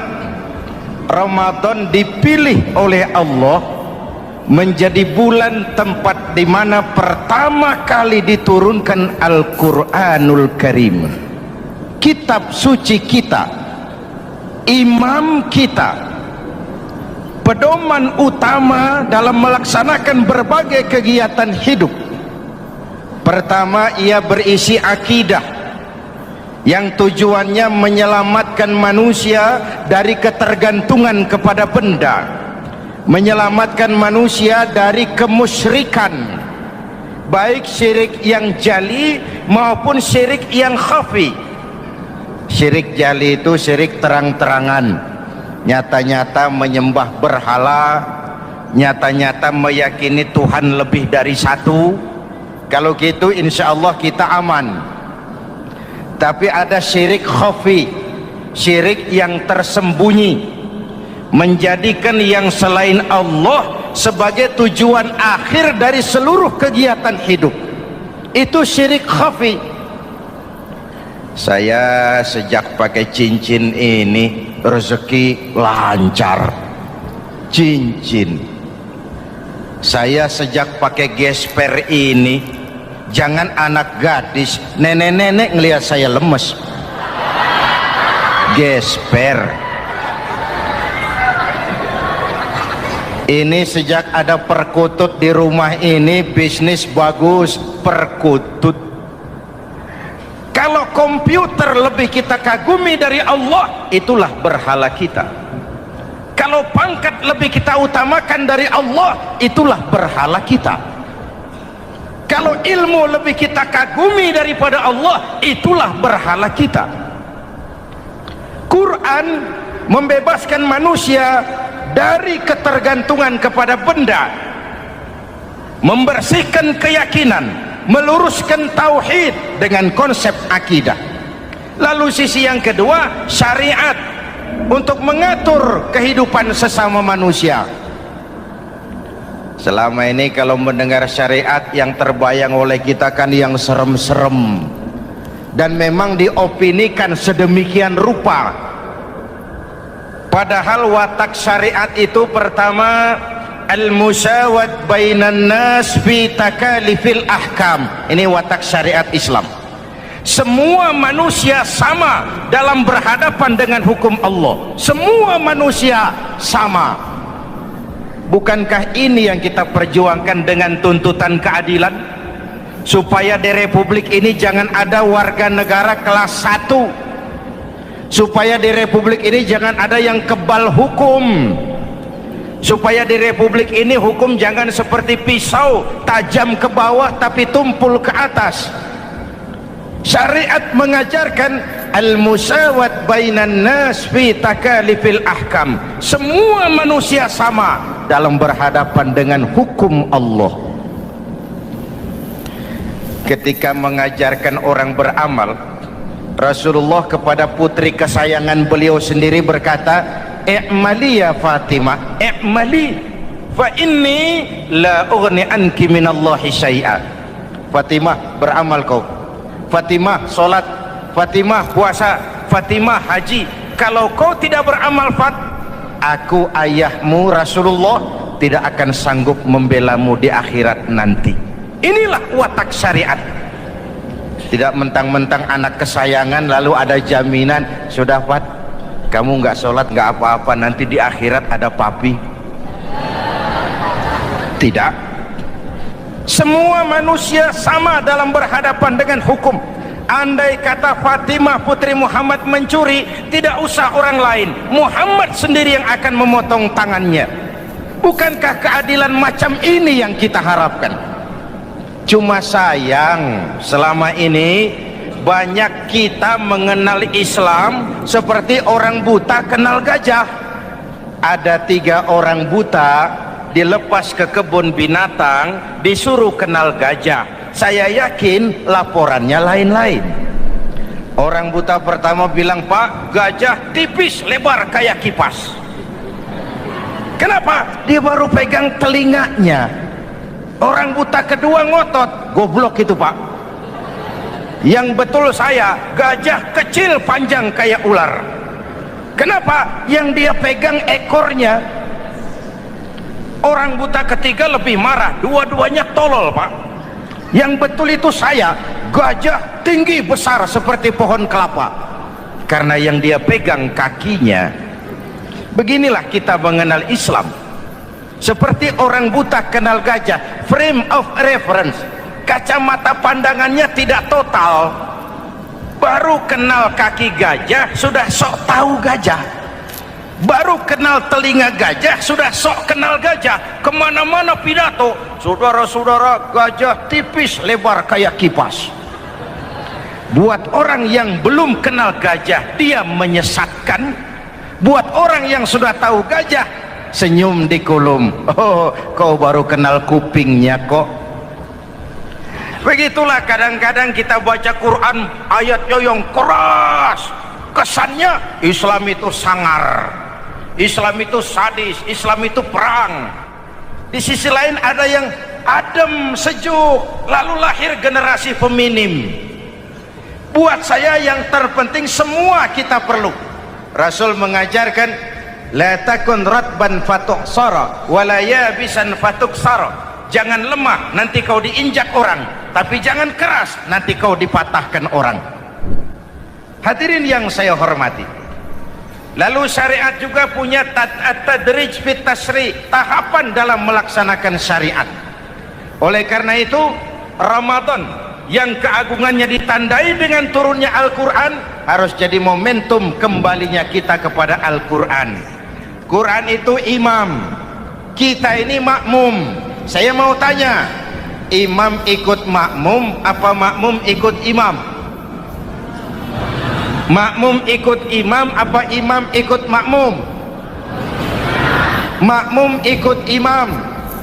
C: Ramadan dipilih oleh Allah menjadi bulan tempat di mana pertama kali diturunkan Al-Quranul Karim, kitab suci kita, imam kita, pedoman utama dalam melaksanakan berbagai kegiatan hidup. Pertama, ia berisi akidah yang tujuannya menyelamatkan manusia dari ketergantungan kepada benda, menyelamatkan manusia dari kemusyrikan, baik syirik yang jali maupun syirik yang khafi. Syirik jali itu syirik terang-terangan, nyata-nyata menyembah berhala, nyata-nyata meyakini Tuhan lebih dari satu. Kalau gitu insya Allah kita aman. Tapi ada syirik khafi, syirik yang tersembunyi, menjadikan yang selain Allah sebagai tujuan akhir dari seluruh kegiatan hidup. Itu syirik khafi. Saya sejak pakai cincin ini rezeki lancar. cincin. Saya sejak pakai gesper ini, jangan anak gadis, nenek-nenek ngelihat saya lemes. Gesper ini sejak ada perkutut di rumah ini, bisnis bagus. Perkutut. Kalau komputer lebih kita kagumi dari Allah, itulah berhala kita. Kalau pangkat lebih kita utamakan dari Allah, itulah berhala kita. Kalau ilmu lebih kita kagumi daripada Allah, itulah berhala kita. Quran membebaskan manusia dari ketergantungan kepada benda, membersihkan keyakinan, meluruskan tauhid dengan konsep akidah. Lalu sisi yang kedua, syariat untuk mengatur kehidupan sesama manusia. Selama ini kalau mendengar syariat, yang terbayang oleh kita kan yang serem-serem, dan memang diopinikan sedemikian rupa. Padahal watak syariat itu pertama, al-musawat bainan nas fi takalifil ahkam. Ini watak syariat Islam. Semua manusia sama dalam berhadapan dengan hukum Allah. Semua manusia sama. Bukankah ini yang kita perjuangkan dengan tuntutan keadilan? Supaya di Republik ini jangan ada warga negara kelas 1. Supaya di Republik ini jangan ada yang kebal hukum. Supaya di Republik ini hukum jangan seperti pisau, tajam ke bawah tapi tumpul ke atas. Syariat mengajarkan al-musawat bainan nas fi takalifil ahkam. Semua manusia sama dalam berhadapan dengan hukum Allah. Ketika mengajarkan orang beramal, Rasulullah kepada putri kesayangan beliau sendiri berkata, "I'mali ya Fatimah, i'mali fa inni la ughni anki minallahi syai'a." Fatimah, beramal kau. Fatimah sholat, Fatimah puasa, Fatimah haji. Kalau kau tidak beramal, aku ayahmu Rasulullah tidak akan sanggup membelamu di akhirat nanti. Inilah watak syariat. Tidak mentang-mentang anak kesayangan lalu ada jaminan, sudah Fat, kamu nggak sholat nggak apa-apa, nanti di akhirat ada papi. Tidak. Semua manusia sama dalam berhadapan dengan hukum. Andai kata Fatimah putri Muhammad mencuri, tidak usah orang lain, Muhammad sendiri yang akan memotong tangannya. Bukankah keadilan macam ini yang kita harapkan? Cuma sayang, selama ini banyak kita mengenal Islam seperti orang buta kenal gajah. Ada 3 orang buta dilepas ke kebun binatang, disuruh kenal gajah. Saya yakin laporannya lain-lain. Orang buta pertama bilang, "Pak, gajah tipis lebar kayak kipas." Kenapa? Dia baru pegang telinganya. Orang buta kedua ngotot, "Goblok itu Pak. Yang betul saya, gajah kecil panjang kayak ular." Kenapa? Yang dia pegang ekornya. Orang buta ketiga lebih marah, dua-duanya tolol Pak. Yang betul itu saya, gajah tinggi besar seperti pohon kelapa. Karena yang dia pegang kakinya. Beginilah kita mengenal Islam. Seperti orang buta kenal gajah, frame of reference, kacamata pandangannya tidak total. Baru kenal kaki gajah sudah sok tahu gajah. Baru kenal telinga gajah sudah sok kenal gajah. Kemana-mana pidato, saudara-saudara, gajah tipis lebar kayak kipas. Buat orang yang belum kenal gajah, dia menyesatkan. Buat orang yang sudah tahu gajah, senyum di kolom. "Oh, kau baru kenal kupingnya kok." Begitulah kadang-kadang kita baca Quran, ayatnya yang keras, kesannya Islam itu sangar, Islam itu sadis, Islam itu perang. Di sisi lain ada yang adem, sejuk, lalu lahir generasi feminim. Buat saya yang terpenting semua kita perlu. Rasul mengajarkan la takun ratban fatuksara wala yabisan fatuksara. Jangan lemah nanti kau diinjak orang, tapi jangan keras nanti kau dipatahkan orang. Hadirin yang saya hormati, lalu syariat juga punya at-tadrij fit tasri, tahapan dalam melaksanakan syariat. Oleh karena itu Ramadan yang keagungannya ditandai dengan turunnya Al-Quran harus jadi momentum kembalinya kita kepada Al-Quran. Quran itu imam, kita ini makmum. Saya mau tanya, imam ikut makmum apa makmum ikut imam? Makmum ikut imam apa imam ikut makmum? Makmum ikut imam.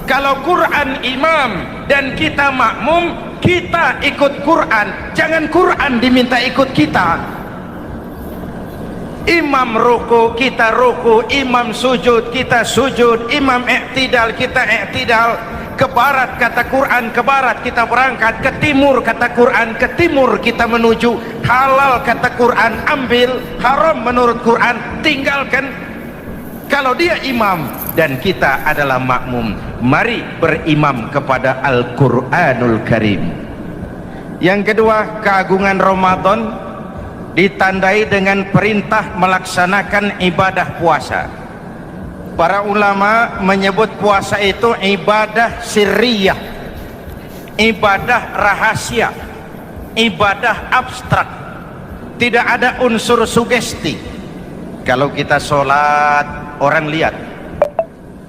C: Kalau Quran imam dan kita makmum, kita ikut Quran, jangan Quran diminta ikut kita. Imam ruku, kita ruku. Imam sujud, kita sujud. Imam i'tidal, kita i'tidal. Ke barat kata Quran, ke barat kita berangkat. Ke timur kata Quran, ke timur kita menuju. Halal kata Quran, ambil. Haram menurut Quran, tinggalkan. Kalau dia imam dan kita adalah makmum, mari berimam kepada Al-Quranul Karim. Yang kedua, keagungan Ramadan ditandai dengan perintah melaksanakan ibadah puasa. Para ulama menyebut puasa itu ibadah sirriyah, ibadah rahasia, ibadah abstrak, tidak ada unsur sugesti. Kalau kita sholat orang lihat,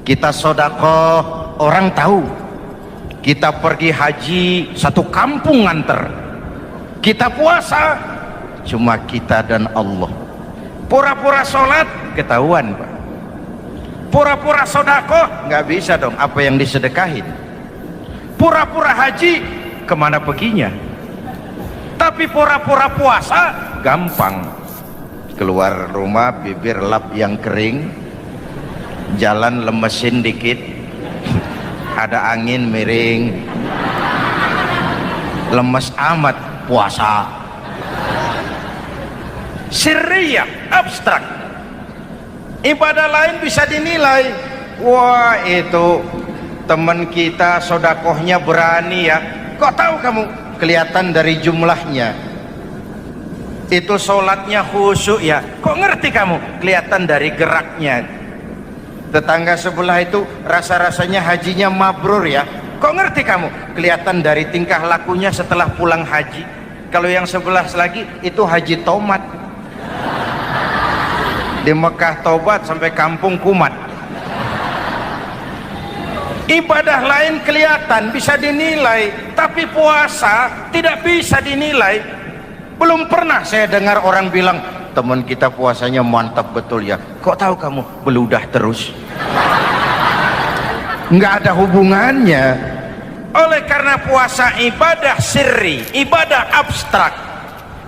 C: kita sedekah orang tahu, kita pergi haji satu kampung nganter, kita puasa cuma kita dan Allah. Pura-pura sholat ketahuan Pak, pura-pura sedekah nggak bisa dong, apa yang disedekahin. Pura-pura haji kemana perginya, tapi pura-pura puasa gampang. Keluar rumah bibir lap yang kering, jalan lemesin dikit, ada angin miring, lemes amat puasa. Sirriyah, abstrak. Ibadah lain bisa dinilai, wah itu teman kita sodakohnya berani ya. Kok tahu kamu? Kelihatan dari jumlahnya. Itu sholatnya khusyuk ya. Kok ngerti kamu? Kelihatan dari geraknya. Tetangga sebelah itu rasa-rasanya hajinya mabrur ya. Kok ngerti kamu? Kelihatan dari tingkah lakunya setelah pulang haji. Kalau yang sebelah lagi itu haji tomat. Di Mekah tobat sampai kampung kumat. Ibadah lain kelihatan bisa dinilai, tapi puasa tidak bisa dinilai. Belum pernah saya dengar orang bilang, teman kita puasanya mantap betul ya. Kok tahu kamu? Beludah terus. Nggak ada hubungannya. Oleh karena puasa ibadah sirri, ibadah abstrak,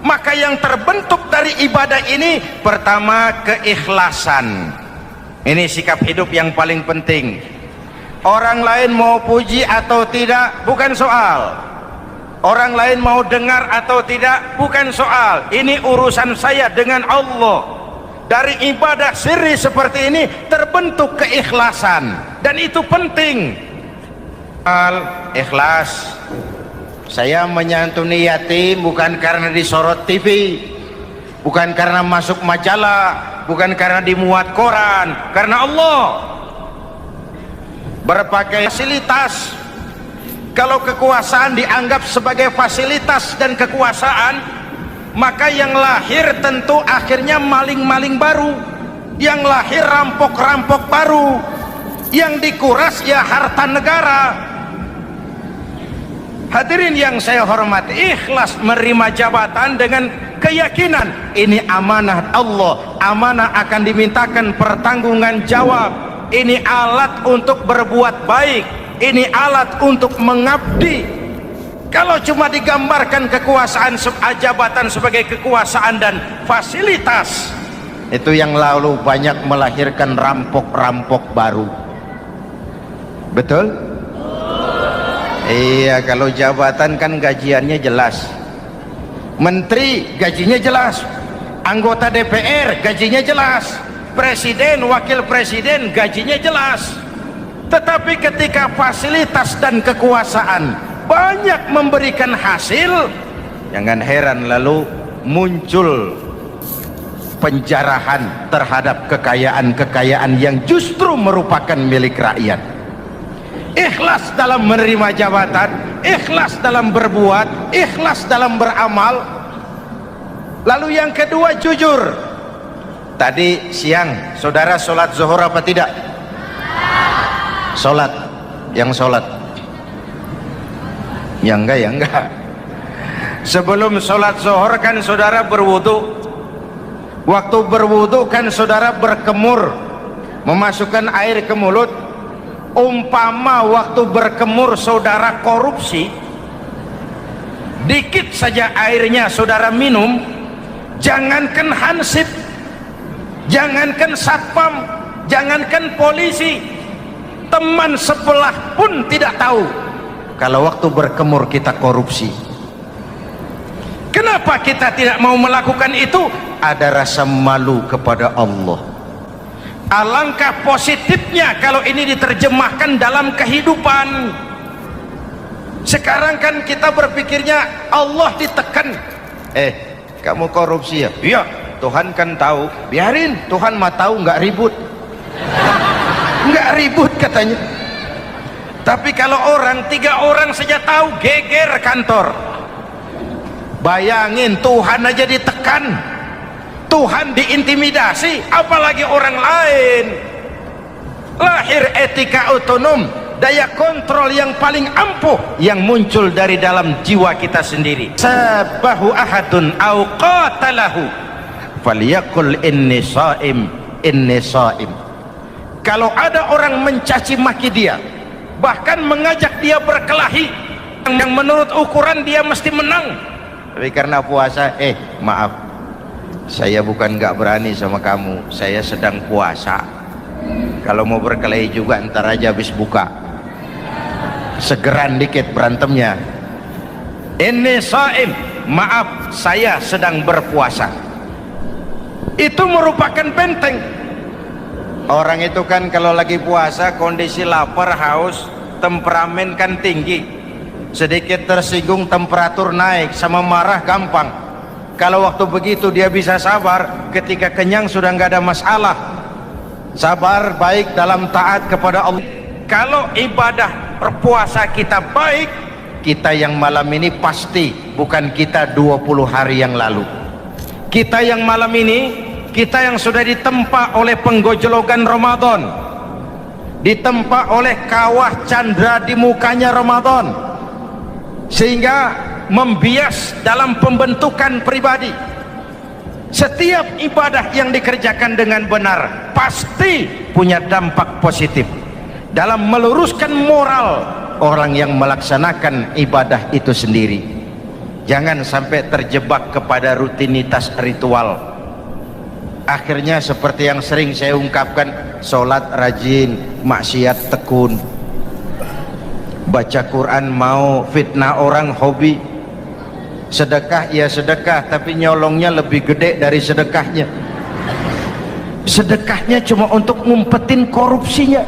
C: maka yang terbentuk dari ibadah ini pertama keikhlasan. Ini sikap hidup yang paling penting. Orang lain mau puji atau tidak bukan soal. Orang lain mau dengar atau tidak bukan soal. Ini urusan saya dengan Allah. Dari ibadah sirri seperti ini terbentuk keikhlasan, dan itu penting. Ikhlas. Saya menyantuni yatim bukan karena disorot TV, bukan karena masuk majalah, bukan karena dimuat koran, karena Allah. Berbagai fasilitas. Kalau kekuasaan dianggap sebagai fasilitas dan kekuasaan, maka yang lahir tentu akhirnya maling-maling baru, yang lahir rampok-rampok baru, yang dikuras ya harta negara. Hadirin yang saya hormati, ikhlas menerima jabatan dengan keyakinan ini amanah Allah, amanah akan dimintakan pertanggungan jawab. Ini alat untuk berbuat baik, ini alat untuk mengabdi. Kalau cuma digambarkan kekuasaan jabatan sebagai kekuasaan dan fasilitas, itu yang lalu banyak melahirkan rampok-rampok baru. Betul? Iya, kalau jabatan kan gajiannya jelas. Menteri gajinya jelas, anggota DPR gajinya jelas, presiden, wakil presiden gajinya jelas. Tetapi ketika fasilitas dan kekuasaan banyak memberikan hasil, jangan heran lalu muncul penjarahan terhadap kekayaan-kekayaan yang justru merupakan milik rakyat. Ikhlas dalam menerima jabatan, ikhlas dalam berbuat, ikhlas dalam beramal. Lalu yang kedua, jujur. Tadi siang saudara sholat zuhur apa tidak? Sholat. Yang sholat? Ya enggak. Sebelum sholat zuhur kan saudara berwudu. Waktu berwudu kan saudara berkemur, memasukkan air ke mulut. Umpama waktu berkemur saudara korupsi, dikit saja airnya saudara minum, jangankan hansip, jangankan satpam, jangankan polisi, teman sebelah pun tidak tahu kalau waktu berkemur kita korupsi. Kenapa kita tidak mau melakukan itu? Ada rasa malu kepada Allah. Alangkah positifnya kalau ini diterjemahkan dalam kehidupan. Sekarang kan kita berpikirnya Allah ditekan. Kamu korupsi ya? Iya, Tuhan kan tahu. Biarin, Tuhan mah tahu, nggak ribut. Nggak ribut katanya. Tapi kalau orang, 3 orang saja tahu, geger kantor. Bayangin, Tuhan aja ditekan, Tuhan diintimidasi, apalagi orang lain. Lahir etika otonom, daya kontrol yang paling ampuh yang muncul dari dalam jiwa kita sendiri. Sabahu ahadun au qatalahu falyaqul inni shaim, inni shaim. Kalau ada orang mencaci maki dia, bahkan mengajak dia berkelahi yang menurut ukuran dia mesti menang, tapi karena puasa, maaf, saya bukan gak berani sama kamu, saya sedang puasa. Kalau mau berkelahi juga ntar aja habis buka, segeran dikit berantemnya. Ini shaim, maaf saya sedang berpuasa. Itu merupakan benteng. Orang itu kan kalau lagi puasa kondisi lapar, haus, temperamen kan tinggi, sedikit tersinggung temperatur naik, sama marah gampang. Kalau waktu begitu dia bisa sabar, ketika kenyang sudah nggak ada masalah. Sabar baik dalam taat kepada Allah. Kalau ibadah berpuasa kita baik, kita yang malam ini pasti bukan kita 20 hari yang lalu. Kita yang malam ini, kita yang sudah ditempa oleh penggojologan Ramadan, ditempa oleh kawah candra di mukanya Ramadan, sehingga membias dalam pembentukan pribadi. Setiap ibadah yang dikerjakan dengan benar pasti punya dampak positif dalam meluruskan moral orang yang melaksanakan ibadah itu sendiri. Jangan sampai terjebak kepada rutinitas ritual. Akhirnya seperti yang sering saya ungkapkan, sholat rajin, maksiat tekun, baca Quran mau, fitnah orang hobi, sedekah ya sedekah tapi nyolongnya lebih gede dari sedekahnya. Sedekahnya cuma untuk ngumpetin korupsinya.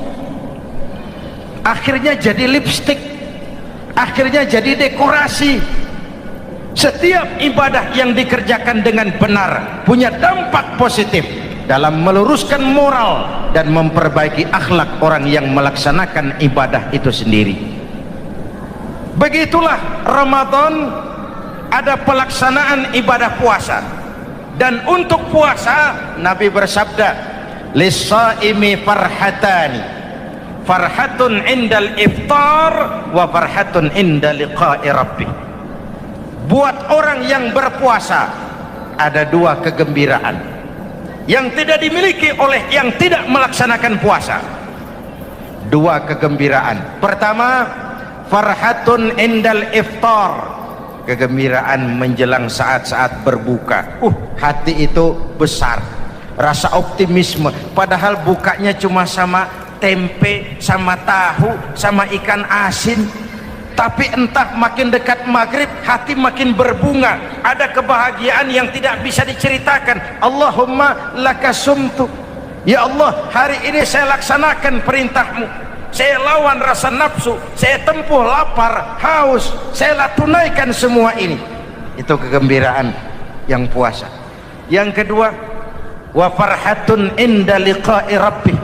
C: Akhirnya jadi lipstik, akhirnya jadi dekorasi. Setiap ibadah yang dikerjakan dengan benar punya dampak positif dalam meluruskan moral dan memperbaiki akhlak orang yang melaksanakan ibadah itu sendiri. Begitulah Ramadan, ada pelaksanaan ibadah puasa. Dan untuk puasa Nabi bersabda, lis-shaimi farhatani, farhatun indal iftar wa farhatun inda liqa'i rabbih. Buat orang yang berpuasa ada 2 kegembiraan yang tidak dimiliki oleh yang tidak melaksanakan puasa. 2 kegembiraan. Pertama, farhatun indal iftar, kegembiraan menjelang saat-saat berbuka. Hati itu besar, rasa optimisme, padahal bukanya cuma sama tempe, sama tahu, sama ikan asin. Tapi entah makin dekat maghrib hati makin berbunga, ada kebahagiaan yang tidak bisa diceritakan. Allahumma laka sumtu, Ya Allah, hari ini saya laksanakan perintahmu, saya lawan rasa nafsu, saya tempuh lapar, haus, saya tunaikan semua ini. Itu kegembiraan yang puasa. Yang kedua, wa farhatun inda liqa'i rabbih.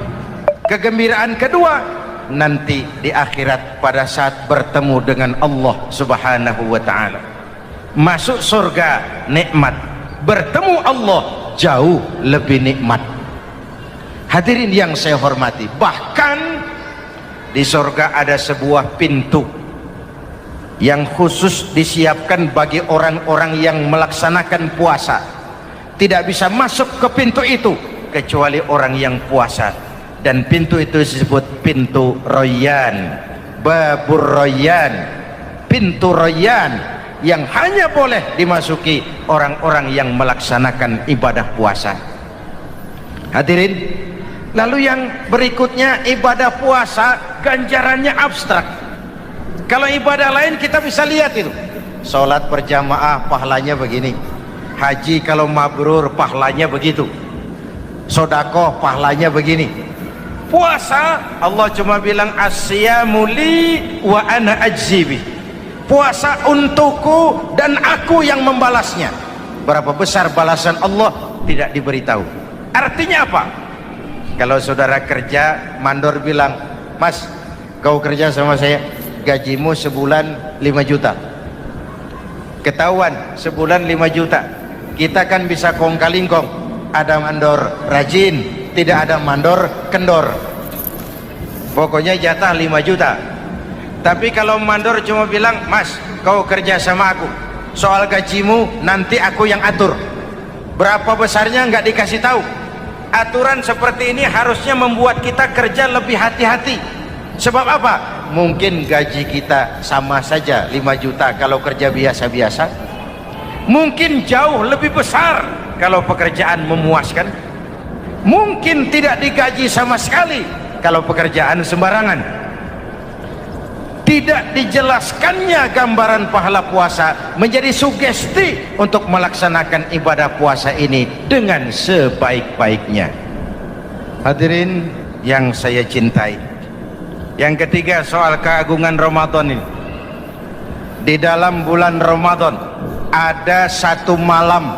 C: Kegembiraan kedua nanti di akhirat pada saat bertemu dengan Allah Subhanahu wa taala. Masuk surga nikmat, bertemu Allah jauh lebih nikmat. Hadirin yang saya hormati, bahkan di surga ada sebuah pintu yang khusus disiapkan bagi orang-orang yang melaksanakan puasa. Tidak bisa masuk ke pintu itu kecuali orang yang puasa, dan pintu itu disebut pintu Rayyan, Babur Rayyan, pintu Rayyan, yang hanya boleh dimasuki orang-orang yang melaksanakan ibadah puasa. Hadirin, lalu yang berikutnya, ibadah puasa ganjarannya abstrak. Kalau ibadah lain kita bisa lihat itu, sholat berjamaah pahalanya begini, haji kalau mabrur pahalanya begitu, sodakoh pahalanya begini. Puasa Allah cuma bilang as-siyamu li wa ana ajzibi, puasa untukku dan aku yang membalasnya. Berapa besar balasan Allah tidak diberitahu. Artinya apa? Kalau saudara kerja, mandor bilang, Mas, kau kerja sama saya, gajimu sebulan 5 juta. Ketahuan sebulan 5 juta. Kita kan bisa kong-kalingkong, ada mandor rajin, tidak ada mandor kendor. Pokoknya jatah 5 juta. Tapi kalau mandor cuma bilang, Mas, kau kerja sama aku, soal gajimu nanti aku yang atur, berapa besarnya nggak dikasih tahu. Aturan seperti ini harusnya membuat kita kerja lebih hati-hati. Sebab apa? Mungkin gaji kita sama saja 5 juta kalau kerja biasa-biasa, mungkin jauh lebih besar kalau pekerjaan memuaskan, mungkin tidak digaji sama sekali kalau pekerjaan sembarangan. Tidak dijelaskannya gambaran pahala puasa menjadi sugesti untuk melaksanakan ibadah puasa ini dengan sebaik-baiknya. Hadirin yang saya cintai, yang ketiga soal keagungan Ramadan ini. Di dalam bulan Ramadan ada satu malam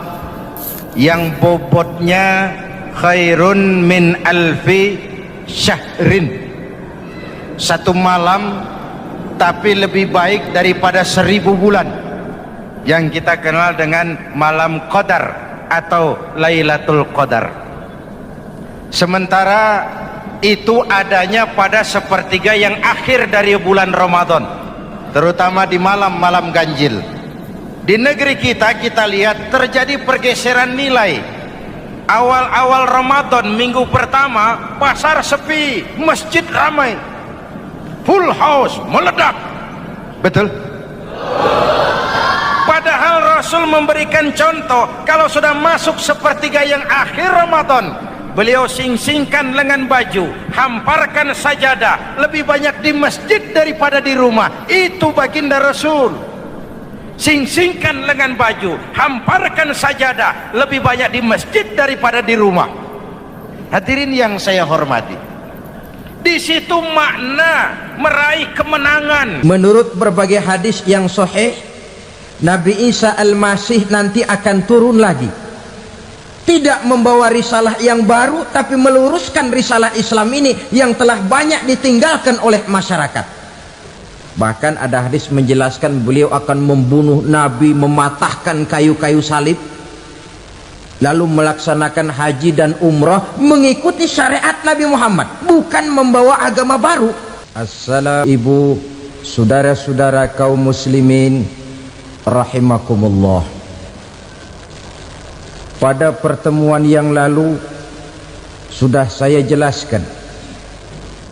C: yang bobotnya khairun min alfi syahrin. Satu malam tapi lebih baik daripada 1000 bulan, yang kita kenal dengan malam Qadar atau Lailatul Qadar. Sementara itu adanya pada sepertiga yang akhir dari bulan Ramadan, terutama di malam-malam ganjil. Di negeri kita lihat terjadi pergeseran nilai. Awal-awal Ramadan, minggu pertama pasar sepi, masjid ramai, full house, meledak. Betul? Padahal Rasul memberikan contoh, kalau sudah masuk sepertiga yang akhir Ramadan, beliau sing-singkan lengan baju, hamparkan sajadah, lebih banyak di masjid daripada di rumah. Itu baginda Rasul. Sing-singkan lengan baju, hamparkan sajadah, lebih banyak di masjid daripada di rumah. Hadirin yang saya hormati, di situ makna meraih kemenangan.
D: Menurut berbagai hadis yang sahih, Nabi Isa Al-Masih nanti akan turun lagi, tidak membawa risalah yang baru, tapi meluruskan risalah Islam ini yang telah banyak ditinggalkan oleh masyarakat. Bahkan ada hadis menjelaskan beliau akan membunuh Nabi, mematahkan kayu-kayu salib, lalu melaksanakan haji dan umrah mengikuti syariat Nabi Muhammad, bukan membawa agama baru. Assalamualaikum ibu, saudara-saudara kaum muslimin rahimakumullah. Pada pertemuan yang lalu sudah saya jelaskan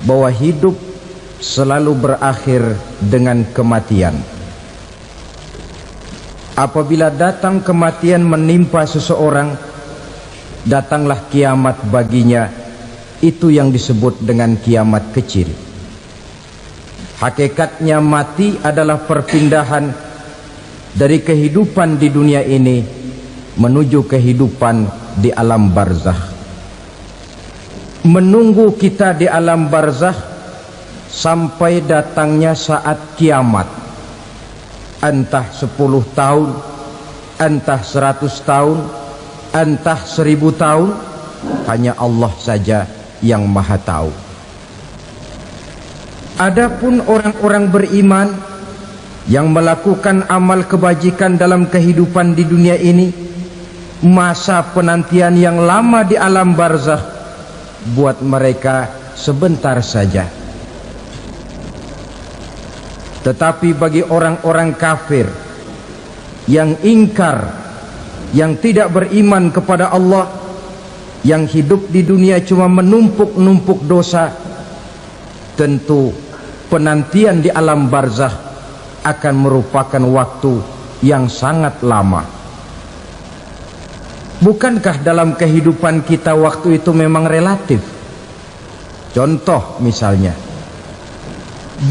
D: bahwa hidup selalu berakhir dengan kematian. Apabila datang kematian menimpa seseorang, datanglah kiamat baginya. Itu yang disebut dengan kiamat kecil. Hakikatnya mati adalah perpindahan dari kehidupan di dunia ini menuju kehidupan di alam barzakh. menunggu kita di alam barzakh sampai datangnya saat kiamat, entah 10 tahun, entah 100 tahun, entah 1000 tahun, hanya Allah saja yang maha tahu. Adapun orang-orang beriman yang melakukan amal kebajikan dalam kehidupan di dunia ini, masa penantian yang lama di alam barzakh buat mereka sebentar saja. Tetapi bagi orang-orang kafir yang ingkar, yang tidak beriman kepada Allah, yang hidup di dunia cuma menumpuk-numpuk dosa, tentu penantian di alam barzakh akan merupakan waktu yang sangat lama. Bukankah dalam kehidupan kita waktu itu memang relatif? Contoh misalnya,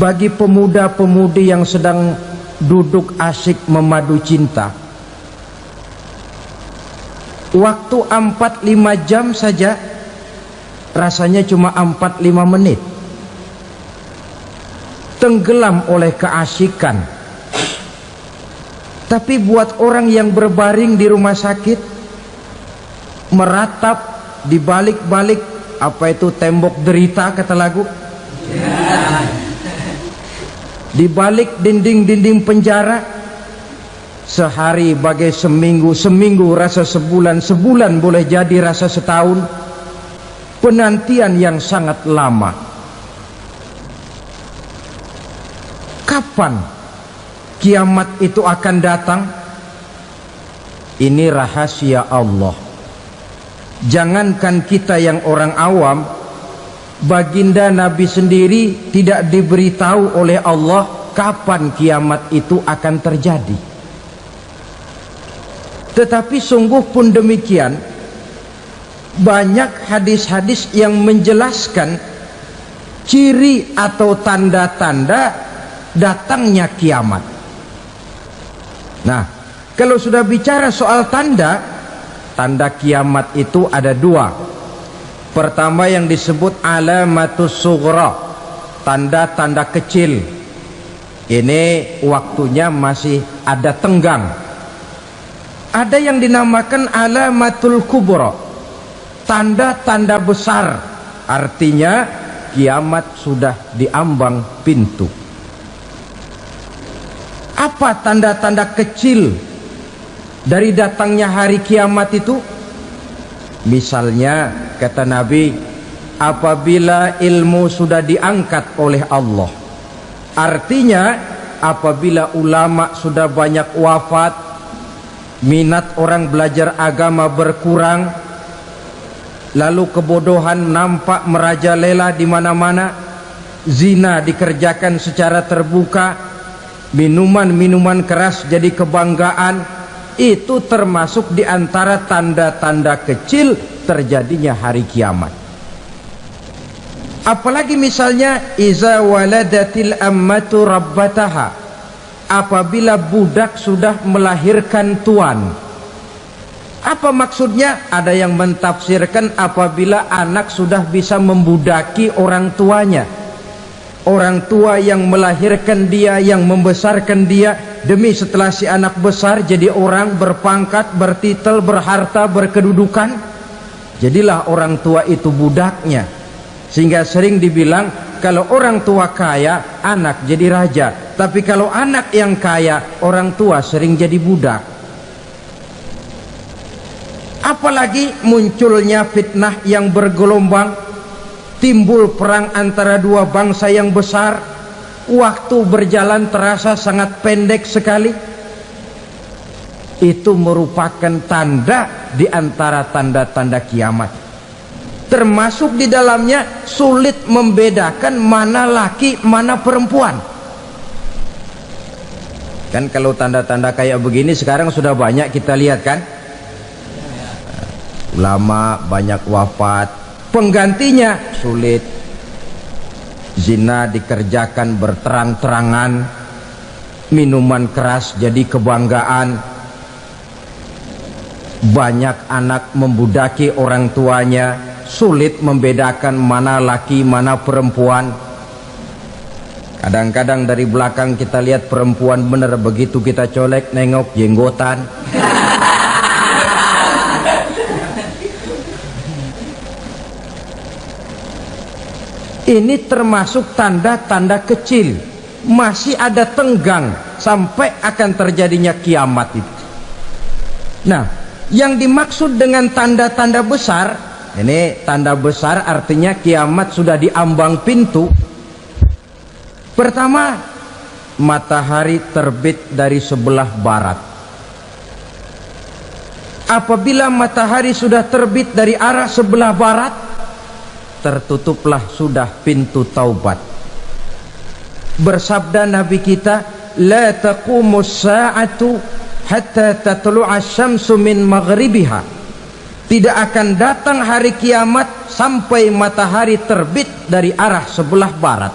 D: bagi pemuda-pemudi yang sedang duduk asyik memadu cinta, waktu 4-5 jam saja rasanya cuma 4-5 menit, tenggelam oleh keasikan. Tapi buat orang yang berbaring di rumah sakit, meratap di balik-balik apa itu tembok derita kata lagu, di balik dinding-dinding penjara, sehari bagai seminggu, seminggu rasa sebulan, sebulan boleh jadi rasa setahun. Penantian yang sangat lama. Kapan kiamat itu akan datang? Ini rahasia Allah. Jangankan kita yang orang awam, baginda Nabi sendiri tidak diberitahu oleh Allah kapan kiamat itu akan terjadi. Tetapi sungguh pun demikian, banyak hadis-hadis yang menjelaskan ciri atau tanda-tanda datangnya kiamat. Nah, kalau sudah bicara soal tanda kiamat itu ada dua. Pertama yang disebut alamatus sughra, tanda-tanda kecil. Ini waktunya masih ada tenggang. Ada yang dinamakan alamatul kubra, tanda-tanda besar, artinya kiamat sudah diambang pintu. Apa tanda-tanda kecil dari datangnya hari kiamat itu? Misalnya kata Nabi, apabila ilmu sudah diangkat oleh Allah, artinya apabila ulama sudah banyak wafat, minat orang belajar agama berkurang, lalu kebodohan nampak merajalela di mana-mana, zina dikerjakan secara terbuka, minuman-minuman keras jadi kebanggaan, itu termasuk di antara tanda-tanda kecil terjadinya hari kiamat. Apalagi misalnya iza waladatil ammatu rabbataha, apabila budak sudah melahirkan tuan. Apa maksudnya? Ada yang mentafsirkan apabila anak sudah bisa membudaki orang tuanya. Orang tua yang melahirkan dia, yang membesarkan dia, demi setelah si anak besar jadi orang berpangkat, bertitel, berharta, berkedudukan, jadilah orang tua itu budaknya. Sehingga sering dibilang kalau orang tua kaya, anak jadi raja. Tapi kalau anak yang kaya, orang tua sering jadi budak. Apalagi munculnya fitnah yang bergelombang, timbul perang antara dua bangsa yang besar, waktu berjalan terasa sangat pendek sekali. Itu merupakan tanda di antara tanda-tanda kiamat. Termasuk di dalamnya sulit membedakan mana laki, mana perempuan. Kan kalau tanda-tanda kayak begini sekarang sudah banyak kita lihat kan. Ulama banyak wafat, penggantinya sulit. Zina dikerjakan berterang-terangan, minuman keras jadi kebanggaan, banyak anak membudaki orang tuanya, sulit membedakan mana laki mana perempuan. Kadang-kadang dari belakang kita lihat perempuan bener, begitu kita colek nengok jenggotan. Ini termasuk tanda-tanda kecil, masih ada tenggang sampai akan terjadinya kiamat itu. Nah, yang dimaksud dengan tanda-tanda besar, ini tanda besar artinya kiamat sudah di ambang pintu. Pertama, matahari terbit dari sebelah barat. Apabila matahari sudah terbit dari arah sebelah barat, tertutuplah sudah pintu taubat. Bersabda Nabi kita, la taqumus sa'atu hatta tatlu'a syamsu min maghribiha. Tidak akan datang hari kiamat sampai matahari terbit dari arah sebelah barat.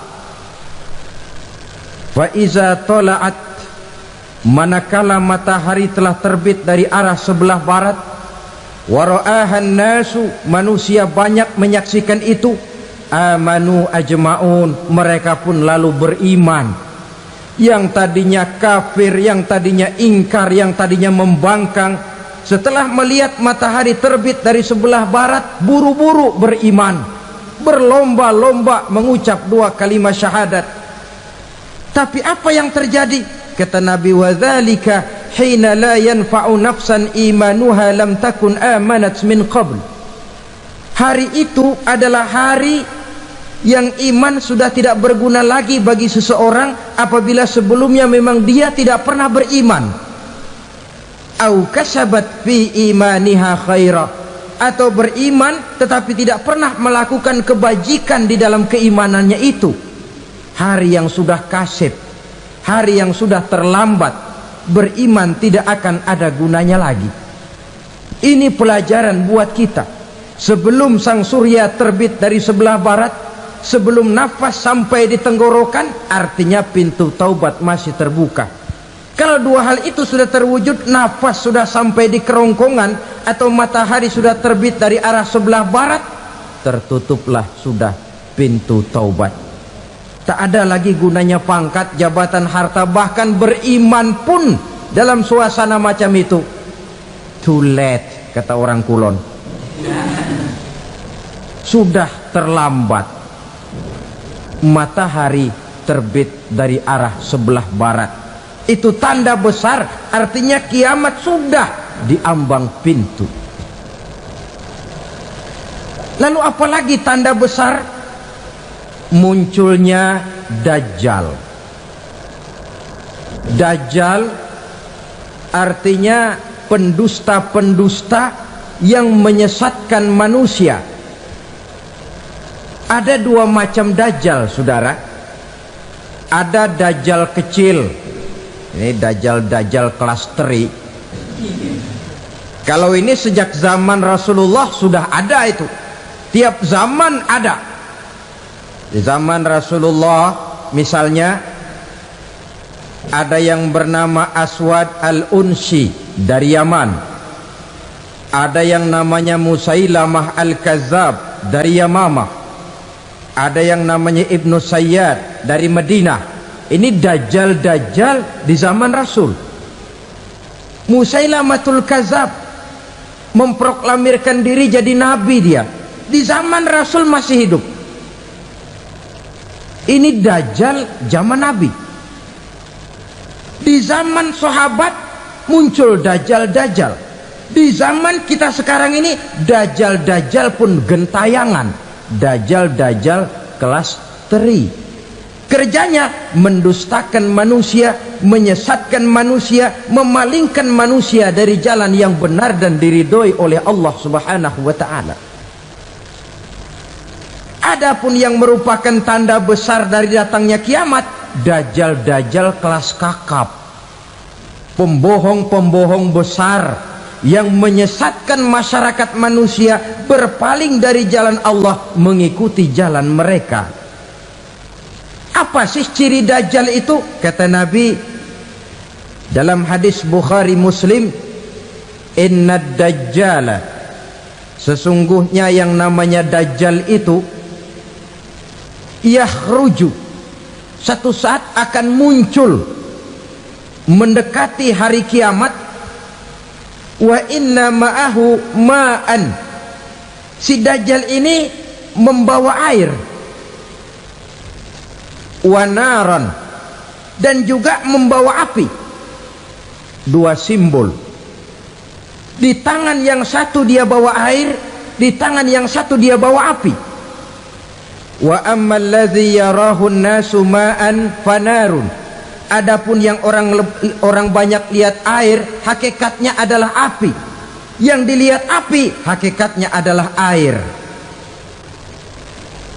D: Wa iza tala'at, manakala matahari telah terbit dari arah sebelah barat, wa ra'ahan nasu, manusia banyak menyaksikan itu, amanu ajma'un, mereka pun lalu beriman. Yang tadinya kafir, yang tadinya ingkar, yang tadinya membangkang, setelah melihat matahari terbit dari sebelah barat, buru-buru beriman, berlomba-lomba mengucap 2 kalimat syahadat. Tapi apa yang terjadi? Kata Nabi, wadzalika hina la yanfa'u nafsan imanuha lam takun amanat min qabl. Hari itu adalah hari yang iman sudah tidak berguna lagi bagi seseorang apabila sebelumnya memang dia tidak pernah beriman. Au kasabat fi imaniha khaira, atau beriman tetapi tidak pernah melakukan kebajikan di dalam keimanannya itu. Hari yang sudah kasib, hari yang sudah terlambat, beriman tidak akan ada gunanya lagi. Ini pelajaran buat kita. Sebelum sang surya terbit dari sebelah barat, sebelum nafas sampai di tenggorokan, artinya pintu taubat masih terbuka. Kalau 2 hal itu sudah terwujud, nafas sudah sampai di kerongkongan atau matahari sudah terbit dari arah sebelah barat, tertutuplah sudah pintu taubat. Tak ada lagi gunanya pangkat, jabatan, harta, bahkan beriman pun dalam suasana macam itu. Too late, kata orang Kulon. Sudah terlambat. Matahari terbit dari arah sebelah barat. Itu tanda besar, artinya kiamat sudah di ambang pintu. Lalu apalagi tanda besar? Munculnya Dajjal. Dajjal artinya pendusta-pendusta yang menyesatkan manusia. Ada 2 macam Dajjal, saudara. Ada Dajjal kecil, ini Dajjal kelas teri. Kalau ini sejak zaman Rasulullah sudah ada itu. Tiap zaman ada. Di zaman Rasulullah misalnya ada yang bernama Aswad al-Unsi dari Yaman, ada yang namanya Musailamah al-Kazzab dari Yamamah, ada yang namanya Ibnu Sayyad dari Madinah. Ini Dajjal di zaman Rasul. Musailamatul Kazzab memproklamirkan diri jadi nabi, dia di zaman Rasul masih hidup. Ini Dajjal zaman Nabi. Di zaman sahabat muncul Dajjal. Di zaman kita sekarang ini Dajjal pun gentayangan. Dajjal kelas teri. Kerjanya mendustakan manusia, menyesatkan manusia, memalingkan manusia dari jalan yang benar dan diridhoi oleh Allah Subhanahu wa taala. Adapun yang merupakan tanda besar dari datangnya kiamat, Dajjal kelas kakap, pembohong besar yang menyesatkan masyarakat manusia berpaling dari jalan Allah mengikuti jalan mereka. Apa sih ciri Dajjal itu? Kata Nabi dalam hadis Bukhari Muslim, inna dajjala Sesungguhnya yang namanya Dajjal itu yakhruju, satu saat akan muncul mendekati hari kiamat. Wa inna ma'ahu ma'an, si Dajjal ini membawa air. Wa naran, dan juga membawa api. Dua simbol. Di tangan yang satu dia bawa air, di tangan yang satu dia bawa api. Wa ammal ladzi yarahu an-nasu ma'an fanarun, adapun yang orang banyak lihat air, hakikatnya adalah api. Yang dilihat api, hakikatnya adalah air.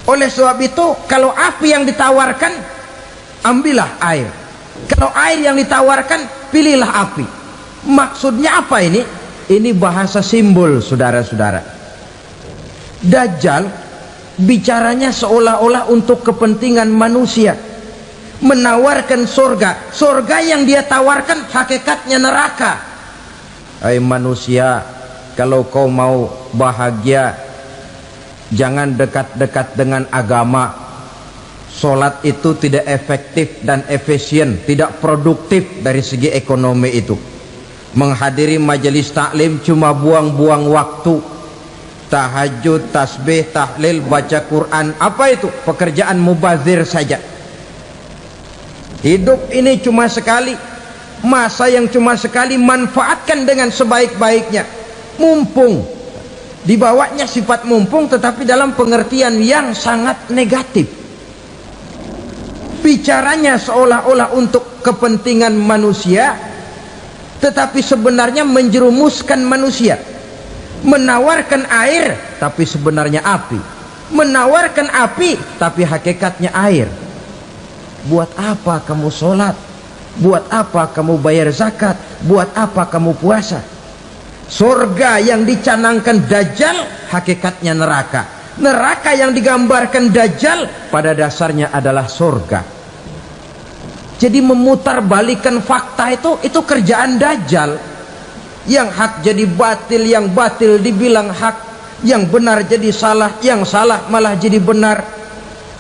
D: Oleh sebab itu, kalau api yang ditawarkan, ambillah air. Kalau air yang ditawarkan, pilihlah api. Maksudnya apa ini? Ini bahasa simbol, saudara-saudara. Dajjal bicaranya seolah-olah untuk kepentingan manusia, menawarkan surga. Surga yang dia tawarkan hakikatnya neraka. Hai manusia, kalau kau mau bahagia, jangan dekat-dekat dengan agama. Sholat itu tidak efektif dan efisien, tidak produktif dari segi ekonomi itu. Menghadiri majelis taklim cuma buang-buang waktu. Tahajud, tasbih, tahlil, baca Quran, apa itu? Pekerjaan mubazir saja. Hidup ini cuma sekali, masa yang cuma sekali, manfaatkan dengan sebaik-baiknya. Mumpung, dibawanya sifat mumpung, tetapi dalam pengertian yang sangat negatif. Bicaranya seolah-olah untuk kepentingan manusia, tetapi sebenarnya menjerumuskan manusia. Menawarkan air, tapi sebenarnya api. Menawarkan api, tapi hakikatnya air. Buat apa kamu sholat? Buat apa kamu bayar zakat? Buat apa kamu puasa? Surga yang dicanangkan Dajjal, hakikatnya neraka. Neraka yang digambarkan Dajjal, pada dasarnya adalah surga. Jadi memutarbalikkan fakta itu kerjaan Dajjal. Yang hak jadi batil, yang batil dibilang hak, yang benar jadi salah, yang salah malah jadi benar.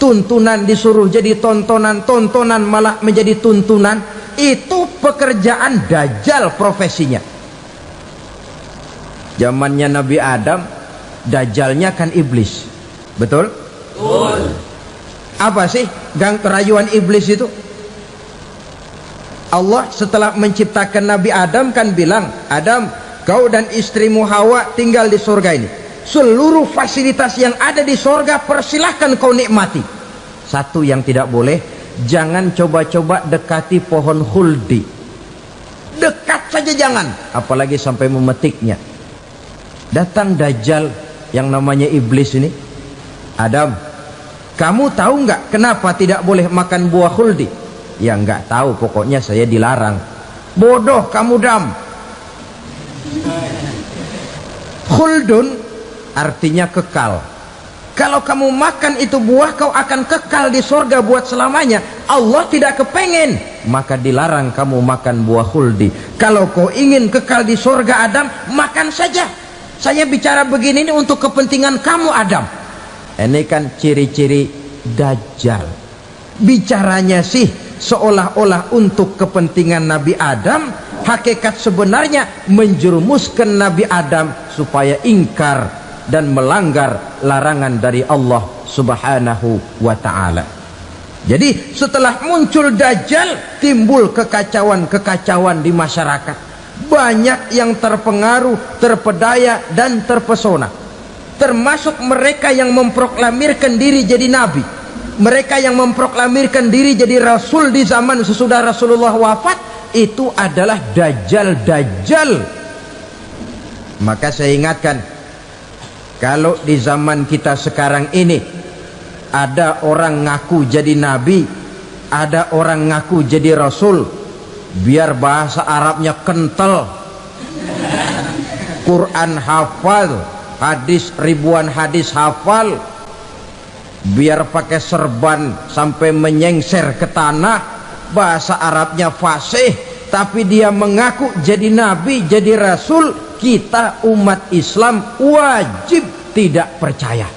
D: Tuntunan disuruh jadi tontonan, tontonan malah menjadi tuntunan. Itu pekerjaan Dajjal profesinya. Zamannya Nabi Adam, Dajjalnya kan iblis. Betul? Betul. Apa sih gang kerayuan iblis itu? Allah setelah menciptakan Nabi Adam kan bilang, Adam, kau dan istrimu Hawa tinggal di surga ini. Seluruh fasilitas yang ada di surga persilahkan kau nikmati. Satu yang tidak boleh, jangan coba-coba dekati pohon khuldi. Dekat saja jangan, apalagi sampai memetiknya. Datang Dajjal yang namanya iblis ini. Adam, kamu tahu nggak kenapa tidak boleh makan buah khuldi? Ya nggak tahu, pokoknya saya dilarang. Bodoh kamu Dam. Khuldun artinya kekal. Kalau kamu makan itu buah, kau akan kekal di surga buat selamanya. Allah tidak kepengen, maka dilarang kamu makan buah khuldi. Kalau kau ingin kekal di surga Adam, makan saja. Saya bicara begini ini untuk kepentingan kamu Adam. Ini kan ciri-ciri Dajjal. Bicaranya sih seolah-olah untuk kepentingan Nabi Adam, hakikat sebenarnya menjerumuskan Nabi Adam supaya ingkar dan melanggar larangan dari Allah Subhanahu wa ta'ala. Jadi setelah muncul Dajjal, timbul kekacauan-kekacauan di masyarakat. Banyak yang terpengaruh, terpedaya dan terpesona, termasuk mereka yang memproklamirkan diri jadi nabi, mereka yang memproklamirkan diri jadi rasul di zaman sesudah Rasulullah wafat. Itu adalah Dajjal. Maka saya ingatkan, kalau di zaman kita sekarang ini ada orang ngaku jadi nabi, ada orang ngaku jadi rasul, biar bahasa Arabnya kental, Quran hafal, hadis ribuan hadis hafal, biar pakai serban sampai menyengser ke tanah, bahasa Arabnya fasih, tapi dia mengaku jadi nabi, jadi rasul, kita umat Islam wajib tidak percaya,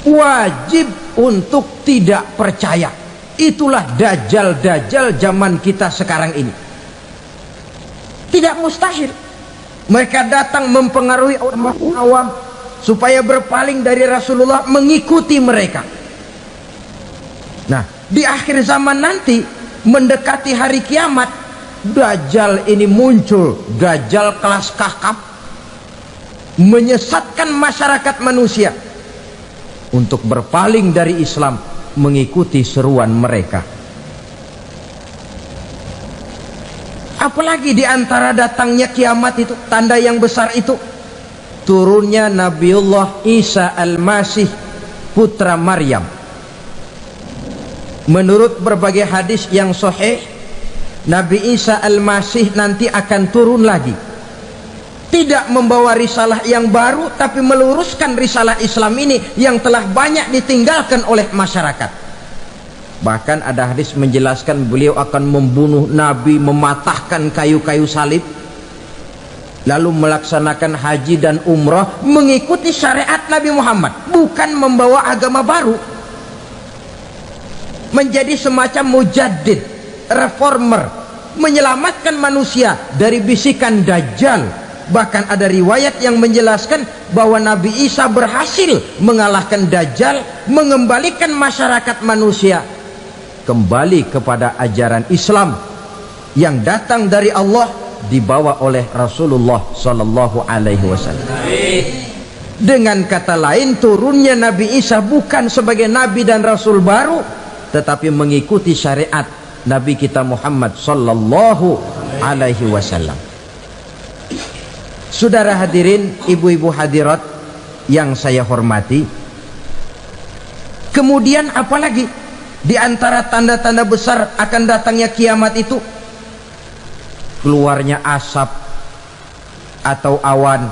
D: wajib untuk tidak percaya. Itulah dajjal-dajjal zaman kita sekarang ini. Tidak mustahil mereka datang mempengaruhi orang awam supaya berpaling dari Rasulullah, mengikuti mereka. Nah, di akhir zaman nanti, mendekati hari kiamat, dajjal ini muncul, dajjal kelas kakap, menyesatkan masyarakat manusia untuk berpaling dari Islam, mengikuti seruan mereka. Apalagi di antara datangnya kiamat itu, tanda yang besar itu, turunnya Nabiullah Isa Al-Masih, putra Maryam. Menurut berbagai hadis yang sahih, Nabi Isa Al-Masih nanti akan turun lagi, tidak membawa risalah yang baru, tapi meluruskan risalah Islam ini yang telah banyak ditinggalkan oleh masyarakat. Bahkan ada hadis menjelaskan beliau akan membunuh Nabi, mematahkan kayu-kayu salib, lalu melaksanakan haji dan umrah mengikuti syariat Nabi Muhammad, bukan membawa agama baru. Menjadi semacam mujaddid, reformer, menyelamatkan manusia dari bisikan dajjal. Bahkan ada riwayat yang menjelaskan bahwa Nabi Isa berhasil mengalahkan dajjal, mengembalikan masyarakat manusia kembali kepada ajaran Islam yang datang dari Allah, dibawa oleh Rasulullah sallallahu alaihi wasallam. Dengan kata lain, turunnya Nabi Isa bukan sebagai nabi dan rasul baru, tetapi mengikuti syariat Nabi kita Muhammad sallallahu alaihi wasallam. Saudara hadirin, ibu-ibu hadirat yang saya hormati, kemudian apalagi di antara tanda-tanda besar akan datangnya kiamat itu? Keluarnya asap atau awan.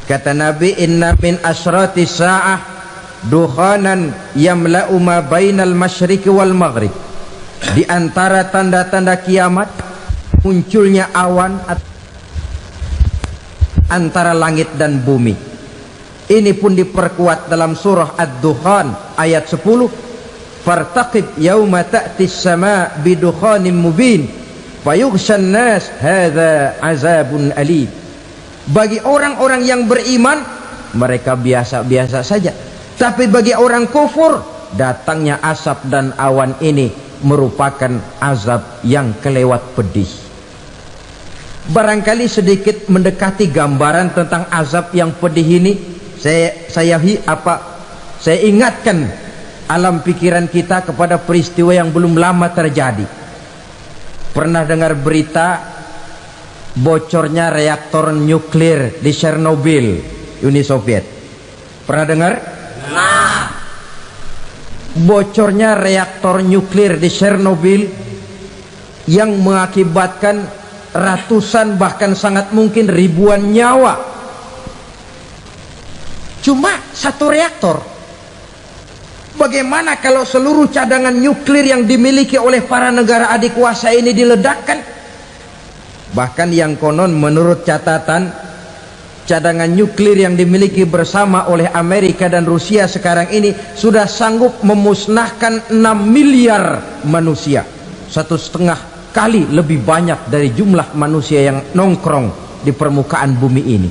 D: Kata Nabi, inna min asyrati sa'ah dukhanan yamla'u ma bainal masyriqi wal maghrib. Di antara tanda-tanda kiamat, munculnya awan antara langit dan bumi. Ini pun diperkuat dalam surah Ad-Dukhan ayat 10. Fartaqib yauma ta'tis sama bidukhanin mubin fayughshan nas hadza azabun alim. Bagi orang-orang yang beriman, mereka biasa-biasa saja, tapi bagi orang kufur, datangnya asap dan awan ini merupakan azab yang kelewat pedih. Barangkali sedikit mendekati gambaran tentang azab yang pedih ini, saya ingatkan alam pikiran kita kepada peristiwa yang belum lama terjadi. Pernah dengar berita bocornya reaktor nuklir di Chernobyl, Uni Soviet? Pernah dengar? Nah, bocornya reaktor nuklir di Chernobyl yang mengakibatkan ratusan, bahkan sangat mungkin ribuan nyawa. Cuma satu reaktor. Bagaimana kalau seluruh cadangan nuklir yang dimiliki oleh para negara adik kuasa ini diledakkan? Bahkan yang konon menurut catatan, cadangan nuklir yang dimiliki bersama oleh Amerika dan Rusia sekarang ini sudah sanggup memusnahkan 6 miliar manusia, 1,5 kali lebih banyak dari jumlah manusia yang nongkrong di permukaan bumi ini.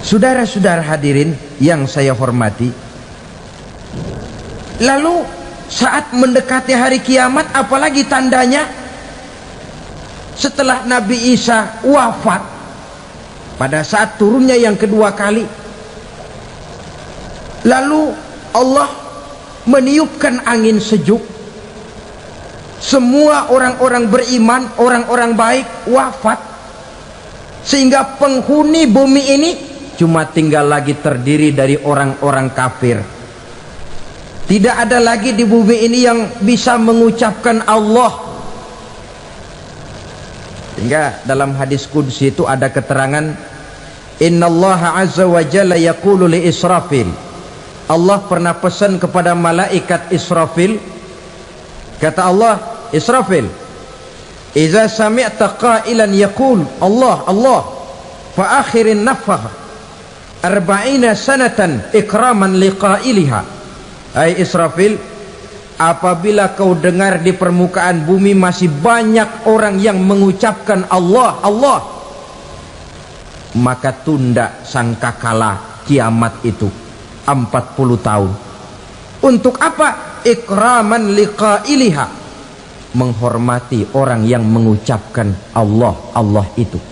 D: Saudara-saudara hadirin yang saya hormati, lalu saat mendekati hari kiamat, apalagi tandanya? Setelah Nabi Isa wafat, pada saat turunnya yang kedua kali, lalu Allah meniupkan angin sejuk. Semua orang-orang beriman, orang-orang baik wafat, sehingga penghuni bumi ini cuma tinggal lagi terdiri dari orang-orang kafir. Tidak ada lagi di bumi ini yang bisa mengucapkan Allah. Sehingga dalam hadis qudsi itu ada keterangan, innallaha azza wa jalla yaqulu li Israfil. Allah pernah pesan kepada malaikat Israfil, Kata Allah, Israfil, "Idza sami'ta qailan yaqul Allah Allah fa akhirin nafakh 40 sanatan ikraman liqailiha." Hai Israfil, apabila kau dengar di permukaan bumi masih banyak orang yang mengucapkan Allah Allah, maka tunda sangkakala kiamat itu 40 tahun. Untuk apa? Ikraman liqailiha, menghormati orang yang mengucapkan Allah Allah itu.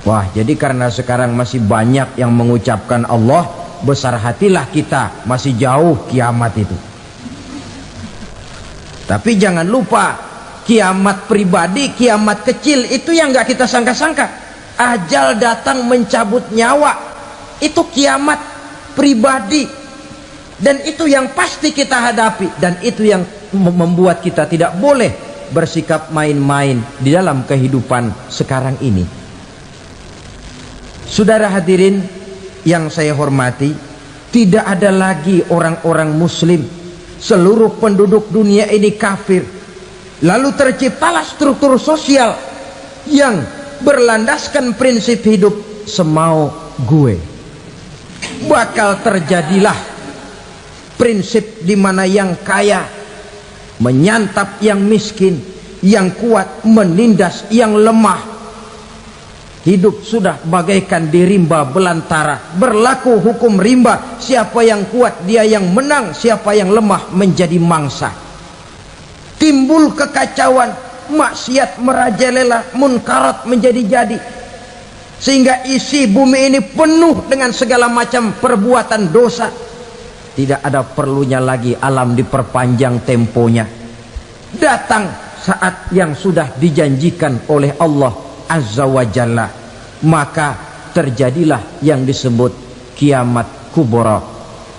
D: Wah, jadi karena sekarang masih banyak yang mengucapkan Allah, besar hatilah kita, masih jauh kiamat itu. Tapi jangan lupa, kiamat pribadi, kiamat kecil itu yang gak kita sangka-sangka. Ajal datang mencabut nyawa, itu kiamat pribadi, dan itu yang pasti kita hadapi, dan itu yang membuat kita tidak boleh bersikap main-main di dalam kehidupan sekarang ini. Saudara hadirin yang saya hormati, tidak ada lagi orang-orang muslim, seluruh penduduk dunia ini kafir. Lalu terciptalah struktur sosial yang berlandaskan prinsip hidup semau gue. Bakal terjadilah prinsip di mana yang kaya menyantap yang miskin, yang kuat menindas yang lemah. Hidup sudah bagaikan di rimba belantara, berlaku hukum rimba, siapa yang kuat dia yang menang, siapa yang lemah menjadi mangsa. Timbul kekacauan, maksiat merajalela, munkarat menjadi-jadi, sehingga isi bumi ini penuh dengan segala macam perbuatan dosa. Tidak ada perlunya lagi alam diperpanjang temponya. Datang saat yang sudah dijanjikan oleh Allah Azza wa Jalla, maka terjadilah yang disebut kiamat kubra,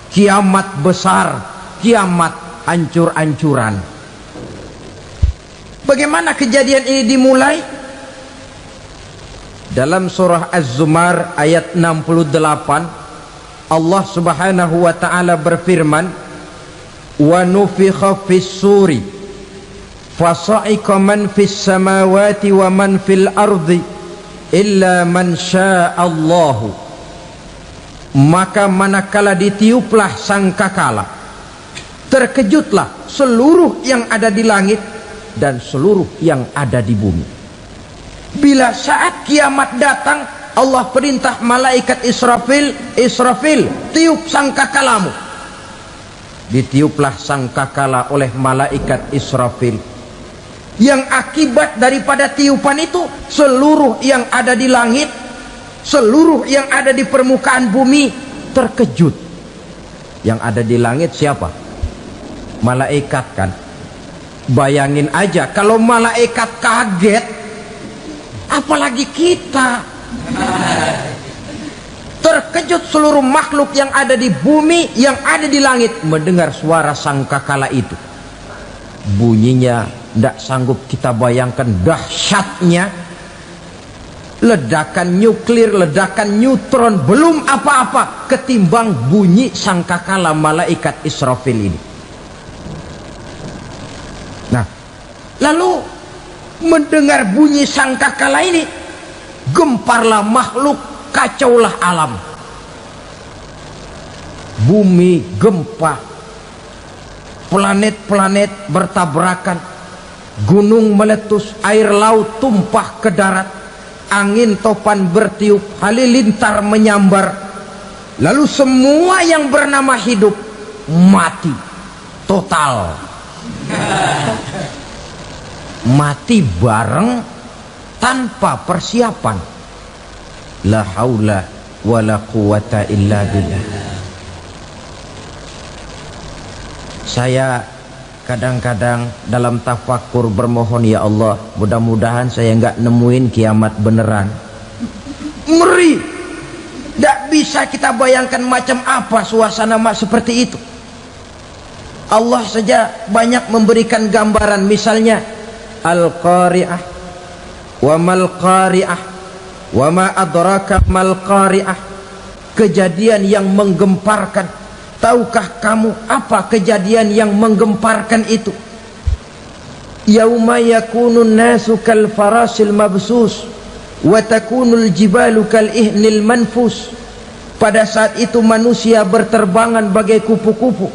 D: kiamat besar, kiamat ancur-ancuran. Bagaimana kejadian ini dimulai? Dalam surah Az-Zumar ayat 68, Allah Subhanahu wa taala berfirman, "Wa nufikha fis-suri fasa'iqa man fis samawati wa man fil ardi illa man sya'allahu." Maka manakala ditiuplah sangkakala, terkejutlah seluruh yang ada di langit dan seluruh yang ada di bumi. Bila saat kiamat datang, Allah perintah malaikat Israfil, "Israfil, tiup sangkakalamu." Ditiuplah sangkakala oleh malaikat Israfil. Yang akibat daripada tiupan itu, seluruh yang ada di langit, seluruh yang ada di permukaan bumi terkejut. Yang ada di langit siapa? Malaikat kan. Bayangin aja kalau malaikat kaget, apalagi kita. Terkejut seluruh makhluk yang ada di bumi, yang ada di langit mendengar suara sangkakala itu. Bunyinya tidak sanggup kita bayangkan dahsyatnya. Ledakan nuklir, ledakan neutron, belum apa-apa ketimbang bunyi sangkakala malaikat Israfil ini. Nah, lalu mendengar bunyi sangkakala ini, gemparlah makhluk, kacaulah alam. Bumi gempa, planet-planet bertabrakan, gunung meletus, air laut tumpah ke darat, angin topan bertiup, halilintar menyambar. Lalu semua yang bernama hidup mati total. Mati bareng tanpa persiapan. La haula wala quwata illa billah. Saya kadang-kadang dalam tafakur bermohon, ya Allah, mudah-mudahan saya nggak nemuin kiamat beneran. Ngeri, nggak bisa kita bayangkan macam apa suasana seperti itu. Allah saja banyak memberikan gambaran, misalnya Al-Qari'ah, wa mal qari'ah, wa ma adraka mal qari'ah. Kejadian yang menggemparkan, Tahukah kamu apa kejadian yang menggemparkan itu? Yauma yakunun nasu kal farasil mabsus wa takunul jibalu kal ihnil manfus. Pada saat itu manusia berterbangan bagai kupu-kupu,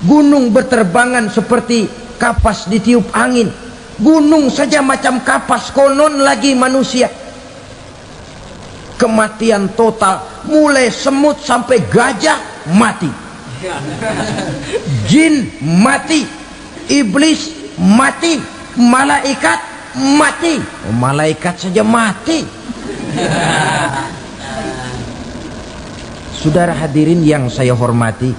D: gunung berterbangan seperti kapas ditiup angin. Gunung saja macam kapas, konon lagi manusia. Kematian total, mulai semut sampai gajah mati, jin mati, iblis mati, malaikat mati. Malaikat saja mati. Saudara hadirin yang saya hormati,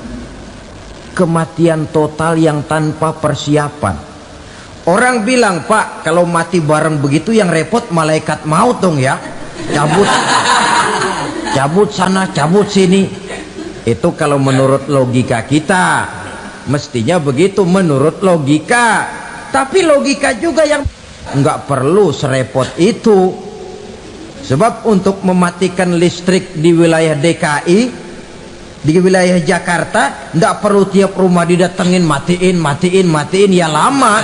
D: kematian total yang tanpa persiapan. Orang bilang, Pak, kalau mati bareng begitu yang repot malaikat maut dong ya, cabut sana, cabut sini. Itu kalau menurut logika kita, mestinya begitu menurut logika. Tapi logika juga yang nggak perlu serepot itu. Sebab untuk mematikan listrik di wilayah DKI, di wilayah Jakarta, nggak perlu tiap rumah didatengin matiin ya lama.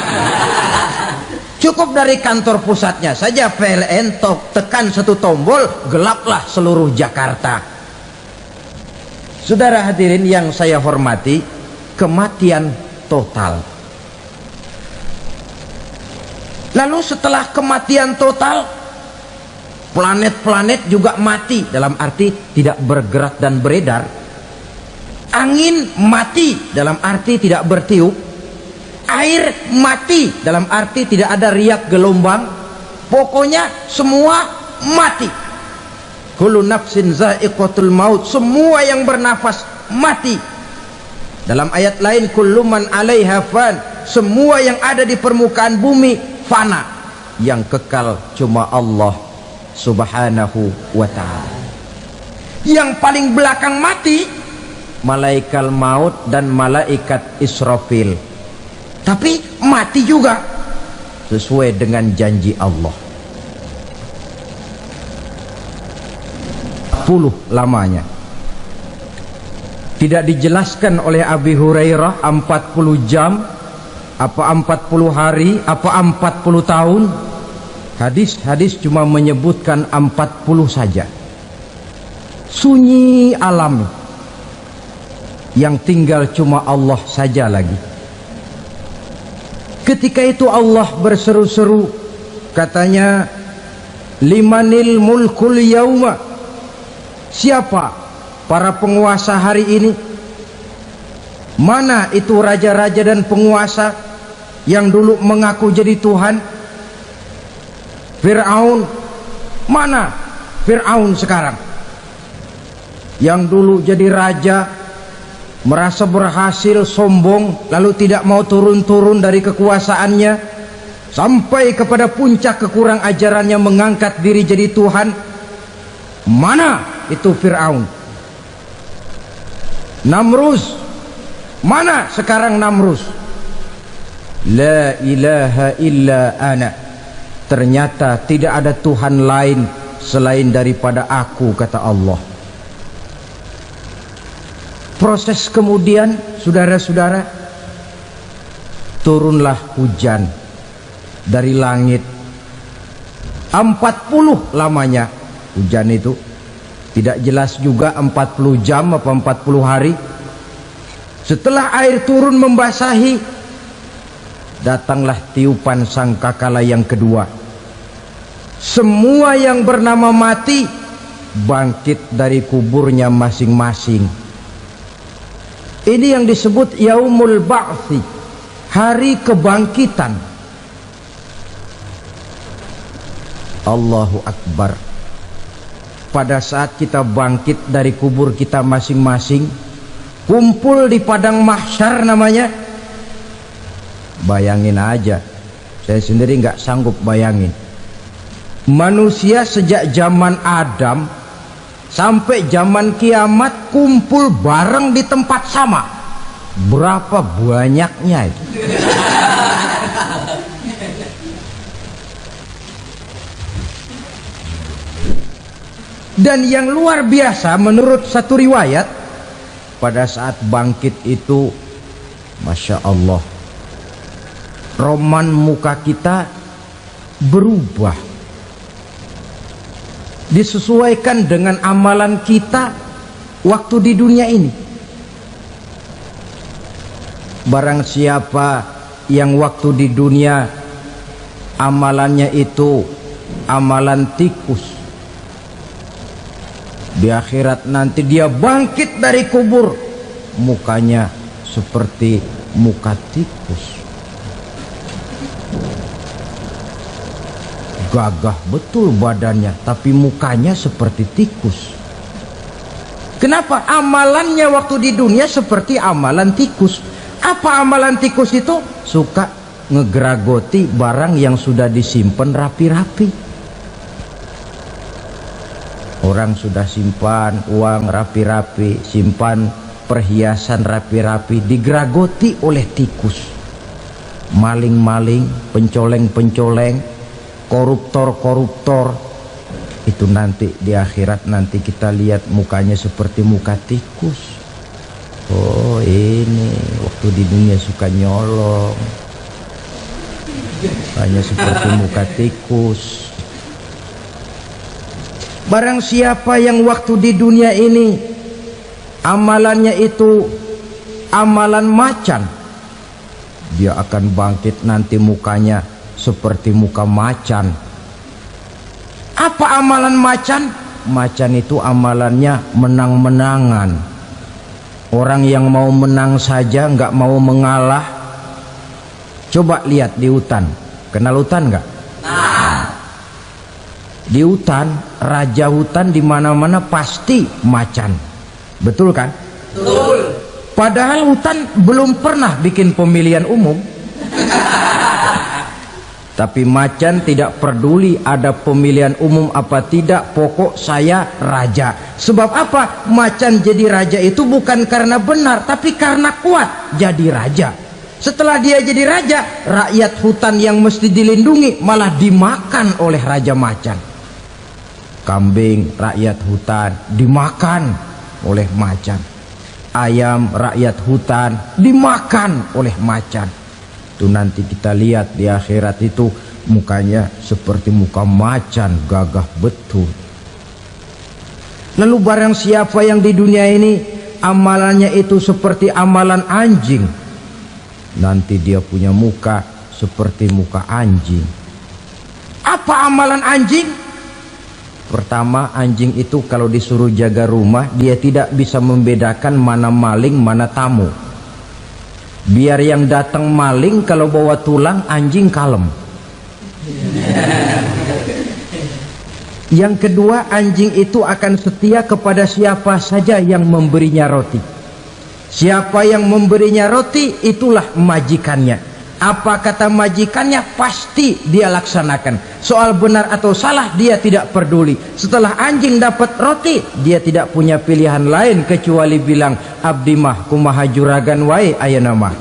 D: Cukup dari kantor pusatnya saja PLN tekan satu tombol, gelaplah seluruh Jakarta. Saudara hadirin yang saya hormati, kematian total. Lalu setelah kematian total, planet-planet juga mati, dalam arti tidak bergerak dan beredar. Angin mati, dalam arti tidak bertiup. Air mati, dalam arti tidak ada riak gelombang. Pokoknya semua mati. Kullu nafsin za'iqatul maut, semua yang bernafas mati. Dalam ayat lain, kullu man 'alaiha fan, semua yang ada di permukaan bumi fana. Yang kekal cuma Allah Subhanahu wa ta'ala. Yang paling belakang mati malaikat maut dan malaikat Israfil. Tapi mati juga sesuai dengan janji Allah. 40 lamanya. Tidak dijelaskan oleh Abi Hurairah 40 jam, apa 40 hari, apa 40 tahun. Hadis-hadis cuma menyebutkan 40 saja. Sunyi alam, yang tinggal cuma Allah saja lagi. Ketika itu Allah berseru-seru, katanya, limanil mulkul yauma, siapa para penguasa hari ini? Mana itu raja-raja dan penguasa yang dulu mengaku jadi Tuhan? Fir'aun, mana Fir'aun sekarang? Yang dulu jadi raja, merasa berhasil, sombong, lalu tidak mau turun-turun dari kekuasaannya, sampai kepada puncak kekurang ajarannya mengangkat diri jadi Tuhan. Mana itu Fir'aun? Namrus, mana sekarang Namrus? La ilaha illa ana, ternyata tidak ada Tuhan lain selain daripada aku, kata Allah. Proses kemudian, saudara-saudara, turunlah hujan dari langit. 40 lamanya hujan itu. Tidak jelas juga 40 jam apa 40 hari. Setelah air turun membasahi, datanglah tiupan sangkakala yang kedua. Semua yang bernama mati bangkit dari kuburnya masing-masing. Ini yang disebut Yaumul Ba'thi, hari kebangkitan. Allahu Akbar. Pada saat kita bangkit dari kubur kita masing-masing, kumpul di padang mahsyar namanya. Bayangin aja, saya sendiri nggak sanggup bayangin. Manusia sejak zaman Adam sampai zaman kiamat kumpul bareng di tempat sama. Berapa banyaknya itu? Dan yang luar biasa menurut satu riwayat, pada saat bangkit itu, Masya Allah, roman muka kita berubah, disesuaikan dengan amalan kita waktu di dunia ini. Barang siapa yang waktu di dunia amalannya itu amalan tikus, di akhirat nanti dia bangkit dari kubur, mukanya seperti muka tikus, gagah betul badannya, tapi mukanya seperti tikus. Kenapa? Amalannya waktu di dunia seperti amalan tikus. Apa amalan tikus itu? Suka ngegeragoti barang yang sudah disimpan rapi-rapi. Orang sudah simpan uang rapi-rapi, simpan perhiasan rapi-rapi, digeragoti oleh tikus. Maling-maling, pencoleng-pencoleng, koruptor-koruptor, itu nanti di akhirat nanti kita lihat mukanya seperti muka tikus. Oh, ini waktu di dunia suka nyolong, hanya seperti muka tikus. Barang siapa yang waktu di dunia ini amalannya itu amalan macan, dia akan bangkit nanti mukanya seperti muka macan. Apa amalan macan? Macan itu amalannya menang-menangan. Orang yang mau menang saja nggak mau mengalah. Coba lihat di hutan, kenal hutan nggak? Di hutan, raja hutan di mana-mana pasti macan, betul kan? Betul. Padahal hutan belum pernah bikin pemilihan umum. Tapi macan tidak peduli ada pemilihan umum apa tidak, pokok saya raja. Sebab apa? Macan jadi raja itu bukan karena benar, tapi karena kuat jadi raja. Setelah dia jadi raja, rakyat hutan yang mesti dilindungi malah dimakan oleh raja macan. Kambing rakyat hutan dimakan oleh macan. Ayam rakyat hutan dimakan oleh macan. Itu nanti kita lihat di akhirat itu mukanya seperti muka macan, gagah betul. Lalu barang siapa yang di dunia ini amalannya itu seperti amalan anjing, nanti dia punya muka seperti muka anjing. Apa amalan anjing? Pertama, anjing itu kalau disuruh jaga rumah, dia tidak bisa membedakan mana maling mana tamu. Biar yang datang maling, kalau bawa tulang, anjing kalem. Yang kedua, anjing itu akan setia kepada siapa saja yang memberinya roti. Siapa yang memberinya roti, itulah majikannya. Apa kata majikannya, pasti dia laksanakan. Soal benar atau salah, dia tidak peduli. Setelah anjing dapat roti, dia tidak punya pilihan lain kecuali bilang, abdi mah kumaha juragan wae ayeuna mah.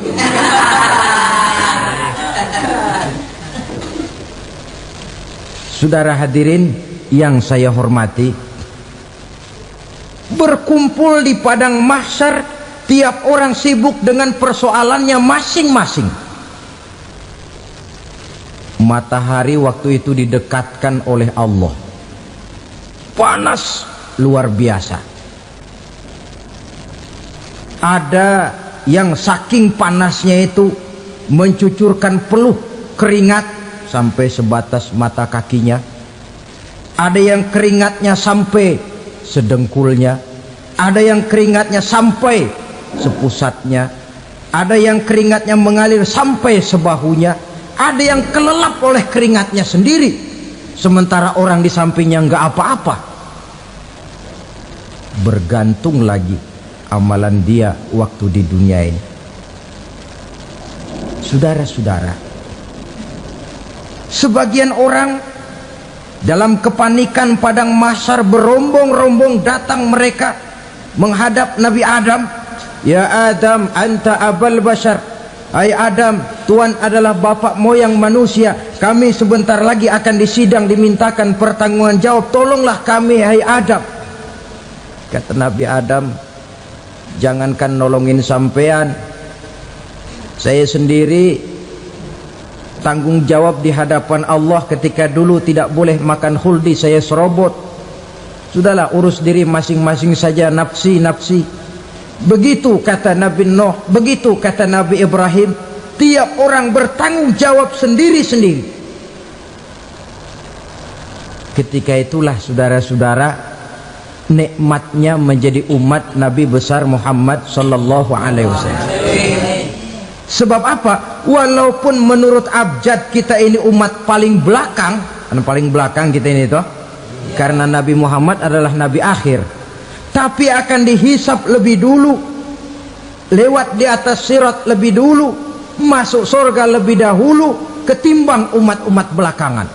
D: Saudara hadirin yang saya hormati, berkumpul di padang mahsyar, tiap orang sibuk dengan persoalannya masing-masing. Matahari waktu itu didekatkan oleh Allah, panas luar biasa. Ada yang saking panasnya itu mencucurkan peluh keringat sampai sebatas mata kakinya. Ada yang keringatnya sampai sedengkulnya, ada yang keringatnya sampai sepusatnya, ada yang keringatnya mengalir sampai sebahunya. Ada yang kelelap oleh keringatnya sendiri, sementara orang di sampingnya nggak apa-apa. Bergantung lagi amalan dia waktu di dunia ini. Saudara-saudara, sebagian orang dalam kepanikan padang mahsyar berombong-rombong datang mereka menghadap Nabi Adam. Ya Adam, anta abal bashar. Hai Adam, Tuhan adalah bapak moyang manusia. Kami sebentar lagi akan disidang, dimintakan pertanggungan jawab. Tolonglah kami, hai Adam. Kata Nabi Adam, Jangankan nolongin sampean, saya sendiri tanggung jawab di hadapan Allah ketika dulu tidak boleh makan khuldi, saya serobot. Sudahlah, urus diri masing-masing saja, nafsi. Begitu kata Nabi Nuh, begitu kata Nabi Ibrahim. Tiap orang bertanggung jawab sendiri-sendiri. Ketika itulah saudara-saudara, nikmatnya menjadi umat Nabi besar Muhammad sallallahu alaihi wasallam. Sebab apa? Walaupun menurut abjad kita ini umat paling belakang, paling belakang kita ini toh, karena Nabi Muhammad adalah Nabi akhir, tapi akan dihisap lebih dulu, lewat di atas sirat lebih dulu, masuk surga lebih dahulu ketimbang umat-umat belakangan.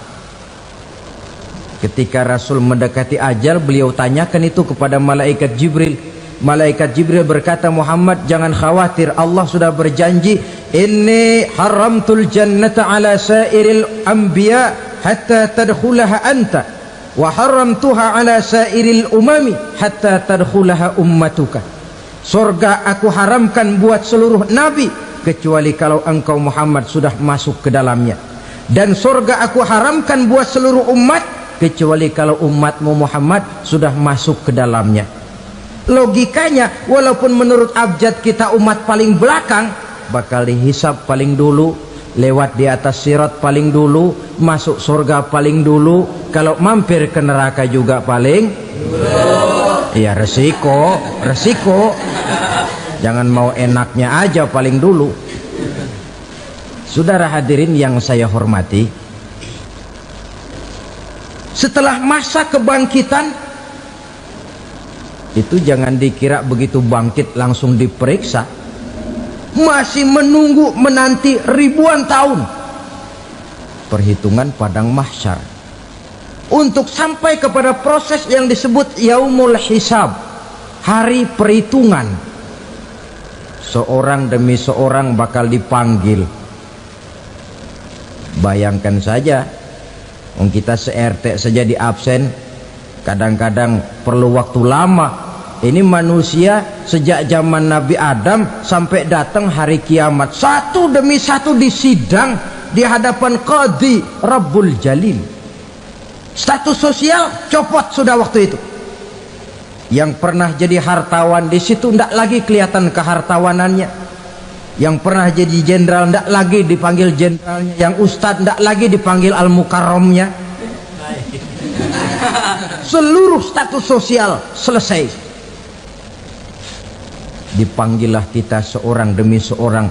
D: Ketika Rasul mendekati ajal, beliau tanyakan itu kepada malaikat Jibril. Malaikat Jibril berkata, Muhammad, jangan khawatir, Allah sudah berjanji, inni haramtul jannata ala sairil anbiya hatta tadkhulaha anta wa haramtuha ala sairil umami hatta tadkhulaha ummatuka. Surga aku haramkan buat seluruh nabi kecuali kalau engkau Muhammad sudah masuk ke dalamnya, dan surga aku haramkan buat seluruh umat kecuali kalau umatmu Muhammad sudah masuk ke dalamnya. Logikanya, walaupun menurut abjad kita umat paling belakang, bakal dihisap paling dulu, lewat di atas sirat paling dulu, masuk surga paling dulu, kalau mampir ke neraka juga paling dulu. Ya resiko. Jangan mau enaknya aja paling dulu. Saudara hadirin yang saya hormati, setelah masa kebangkitan itu jangan dikira begitu bangkit langsung diperiksa, masih menunggu menanti ribuan tahun perhitungan padang mahsyar untuk sampai kepada proses yang disebut yaumul hisab, hari perhitungan. Seorang demi seorang bakal dipanggil. Bayangkan saja, kita se-RT saja di absen, kadang-kadang perlu waktu lama. Ini manusia sejak zaman Nabi Adam sampai datang hari kiamat, satu demi satu disidang di hadapan Qadhi Rabbul Jalil. Status sosial copot sudah waktu itu. Yang pernah jadi hartawan di situ tidak lagi kelihatan kehartawanannya. Yang pernah jadi jenderal tidak lagi dipanggil jenderalnya. Yang ustadz tidak lagi dipanggil al-mukarramnya. Seluruh status sosial selesai. Dipanggillah kita seorang demi seorang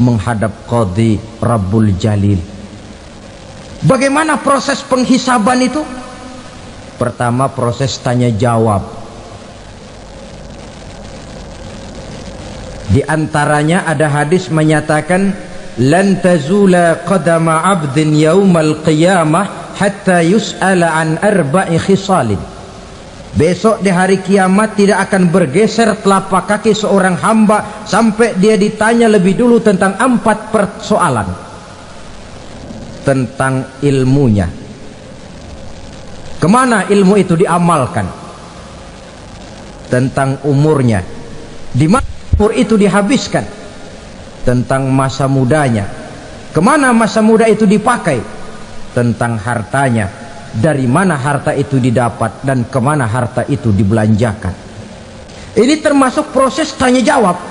D: menghadap Qadhi Rabbul Jalil. Bagaimana proses penghisaban itu? Pertama, proses tanya jawab. Di antaranya ada hadis menyatakan, lan tazula qadama 'abdin yaumal qiyamah hatta yus'ala an arba'i khisalin. Besok di hari kiamat tidak akan bergeser telapak kaki seorang hamba sampai dia ditanya lebih dulu tentang 4 persoalan. Tentang ilmunya, kemana ilmu itu diamalkan. Tentang umurnya, di mana umur itu dihabiskan. Tentang masa mudanya, kemana masa muda itu dipakai. Tentang hartanya, dari mana harta itu didapat dan kemana harta itu dibelanjakan. Ini termasuk proses tanya jawab.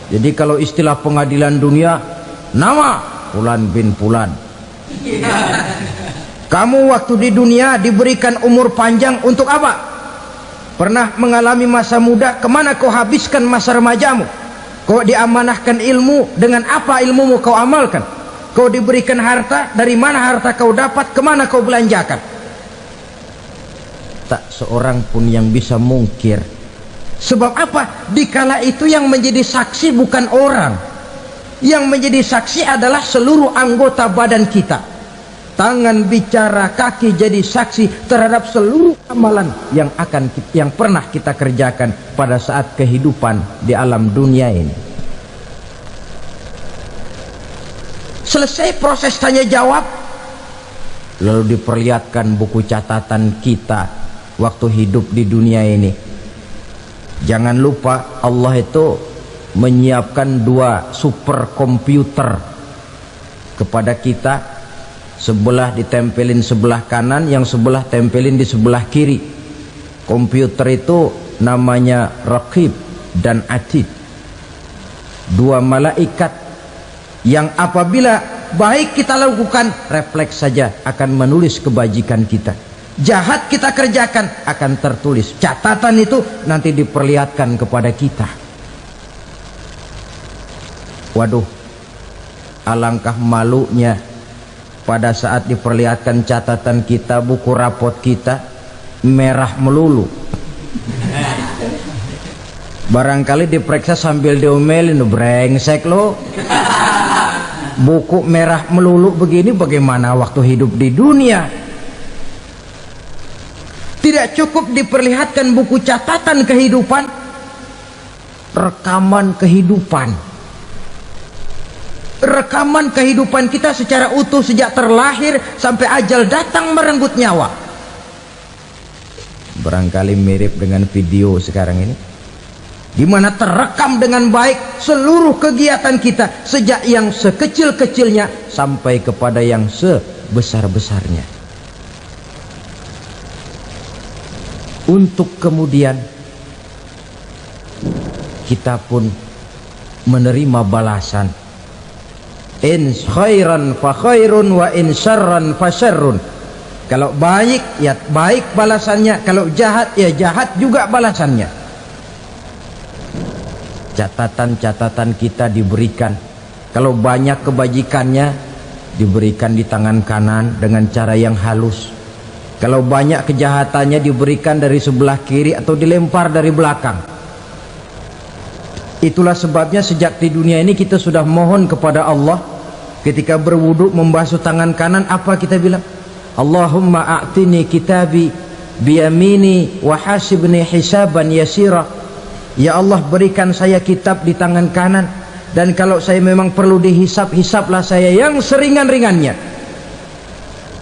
D: Jadi kalau istilah pengadilan dunia, nama Fulan bin Fulan. Kamu waktu di dunia diberikan umur panjang untuk apa? Pernah mengalami masa muda, kemana kau habiskan masa remajamu? Kau diamanahkan ilmu, dengan apa ilmumu kau amalkan? Kau diberikan harta, dari mana harta kau dapat, kemana kau belanjakan? Tak seorang pun yang bisa mungkir. Sebab apa? Dikala itu yang menjadi saksi bukan orang. Yang menjadi saksi adalah seluruh anggota badan kita. Tangan bicara, kaki jadi saksi terhadap seluruh amalan yang pernah kita kerjakan pada saat kehidupan di alam dunia ini. Selesai proses tanya jawab, lalu diperlihatkan buku catatan kita waktu hidup di dunia ini. Jangan lupa Allah itu menyiapkan 2 superkomputer kepada kita, sebelah ditempelin sebelah kanan, yang sebelah tempelin di sebelah kiri. Komputer itu namanya Raqib dan Atid, 2 malaikat yang apabila baik kita lakukan, refleks saja akan menulis kebajikan kita. Jahat kita kerjakan, akan tertulis. Catatan itu nanti diperlihatkan kepada kita. Waduh, alangkah malunya pada saat diperlihatkan catatan kita, buku rapot kita merah melulu. Barangkali diperiksa sambil diomelin, brengsek lo. Buku merah melulu begini, bagaimana waktu hidup di dunia? Tidak cukup diperlihatkan buku catatan kehidupan, rekaman kehidupan. Rekaman kehidupan kita secara utuh sejak terlahir sampai ajal datang merenggut nyawa. Barangkali mirip dengan video sekarang ini, di mana terekam dengan baik seluruh kegiatan kita, sejak yang sekecil-kecilnya sampai kepada yang sebesar-besarnya. Untuk kemudian kita pun menerima balasan. In khairan fa khairun wa in syarran fa syarrun. Kalau baik ya baik balasannya, kalau jahat ya jahat juga balasannya. Catatan-catatan kita diberikan. Kalau banyak kebajikannya diberikan di tangan kanan dengan cara yang halus. Kalau banyak kejahatannya diberikan dari sebelah kiri atau dilempar dari belakang. Itulah sebabnya sejak di dunia ini kita sudah mohon kepada Allah, ketika berwudu membasuh tangan kanan, apa kita bilang? Allahumma a'tini kitabi biyamini wa hasibni hisaban yasira. Ya Allah, berikan saya kitab di tangan kanan, dan kalau saya memang perlu dihisap, hisaplah saya yang seringan-ringannya.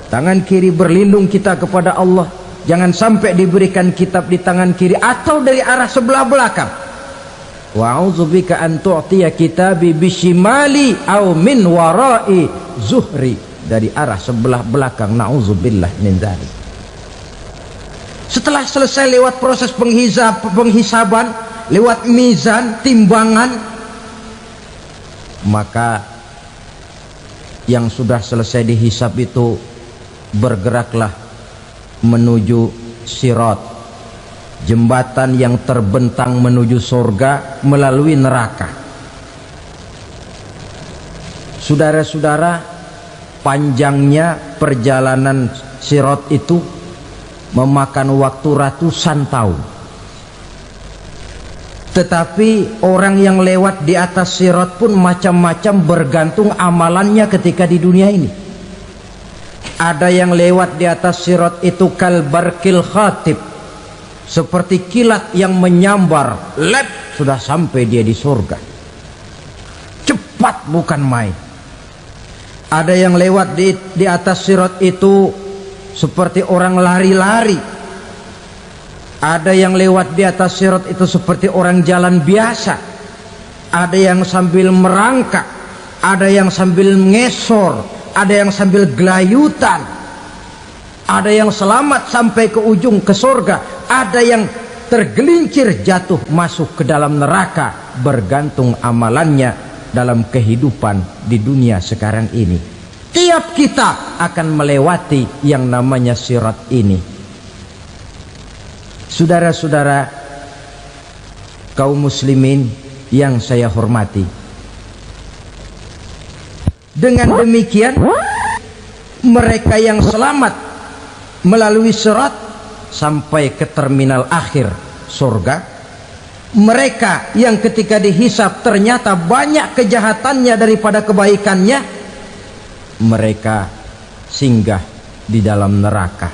D: Tangan kiri berlindung kita kepada Allah, jangan sampai diberikan kitab di tangan kiri atau dari arah sebelah belakang. Wa a'udzubika an tu'tiya kitabi bishimali aw min wara'i zuhri, dari arah sebelah belakang. Na'udzubillah min dzalik. Setelah selesai lewat proses penghisaban, lewat mizan, timbangan, maka yang sudah selesai dihisab itu bergeraklah menuju sirat, jembatan yang terbentang menuju surga melalui neraka. Saudara-saudara, panjangnya perjalanan sirat itu memakan waktu ratusan tahun. Tetapi orang yang lewat di atas sirat pun macam-macam, bergantung amalannya ketika di dunia ini. Ada yang lewat di atas sirat itu kalbarkil khatib, seperti kilat yang menyambar, lep, sudah sampai dia di surga. Cepat bukan main. Ada yang lewat di atas sirat itu seperti orang lari-lari. Ada yang lewat di atas sirat itu seperti orang jalan biasa. Ada yang sambil merangkak, ada yang sambil ngesor, ada yang sambil gelayutan, ada yang selamat sampai ke ujung ke surga, ada yang tergelincir jatuh masuk ke dalam neraka, bergantung amalannya dalam kehidupan di dunia sekarang ini. Tiap kita akan melewati yang namanya sirat ini. Saudara-saudara kaum muslimin yang saya hormati, dengan demikian mereka yang selamat melalui sirat sampai ke terminal akhir surga, mereka yang ketika dihisab ternyata banyak kejahatannya daripada kebaikannya, mereka singgah di dalam neraka.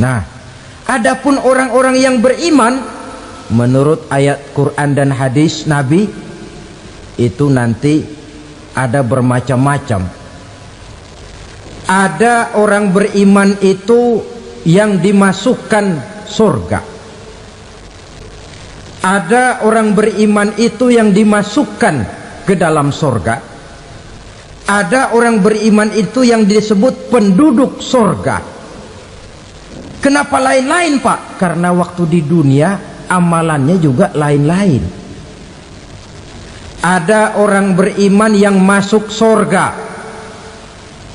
D: Nah, adapun orang-orang yang beriman menurut ayat Quran dan hadis Nabi itu nanti ada bermacam-macam. Ada orang beriman itu yang dimasukkan surga. Ada orang beriman itu yang dimasukkan ke dalam sorga. Ada orang beriman itu yang disebut penduduk sorga. Kenapa lain-lain, Pak? Karena waktu di dunia amalannya juga lain-lain. Ada orang beriman yang masuk sorga.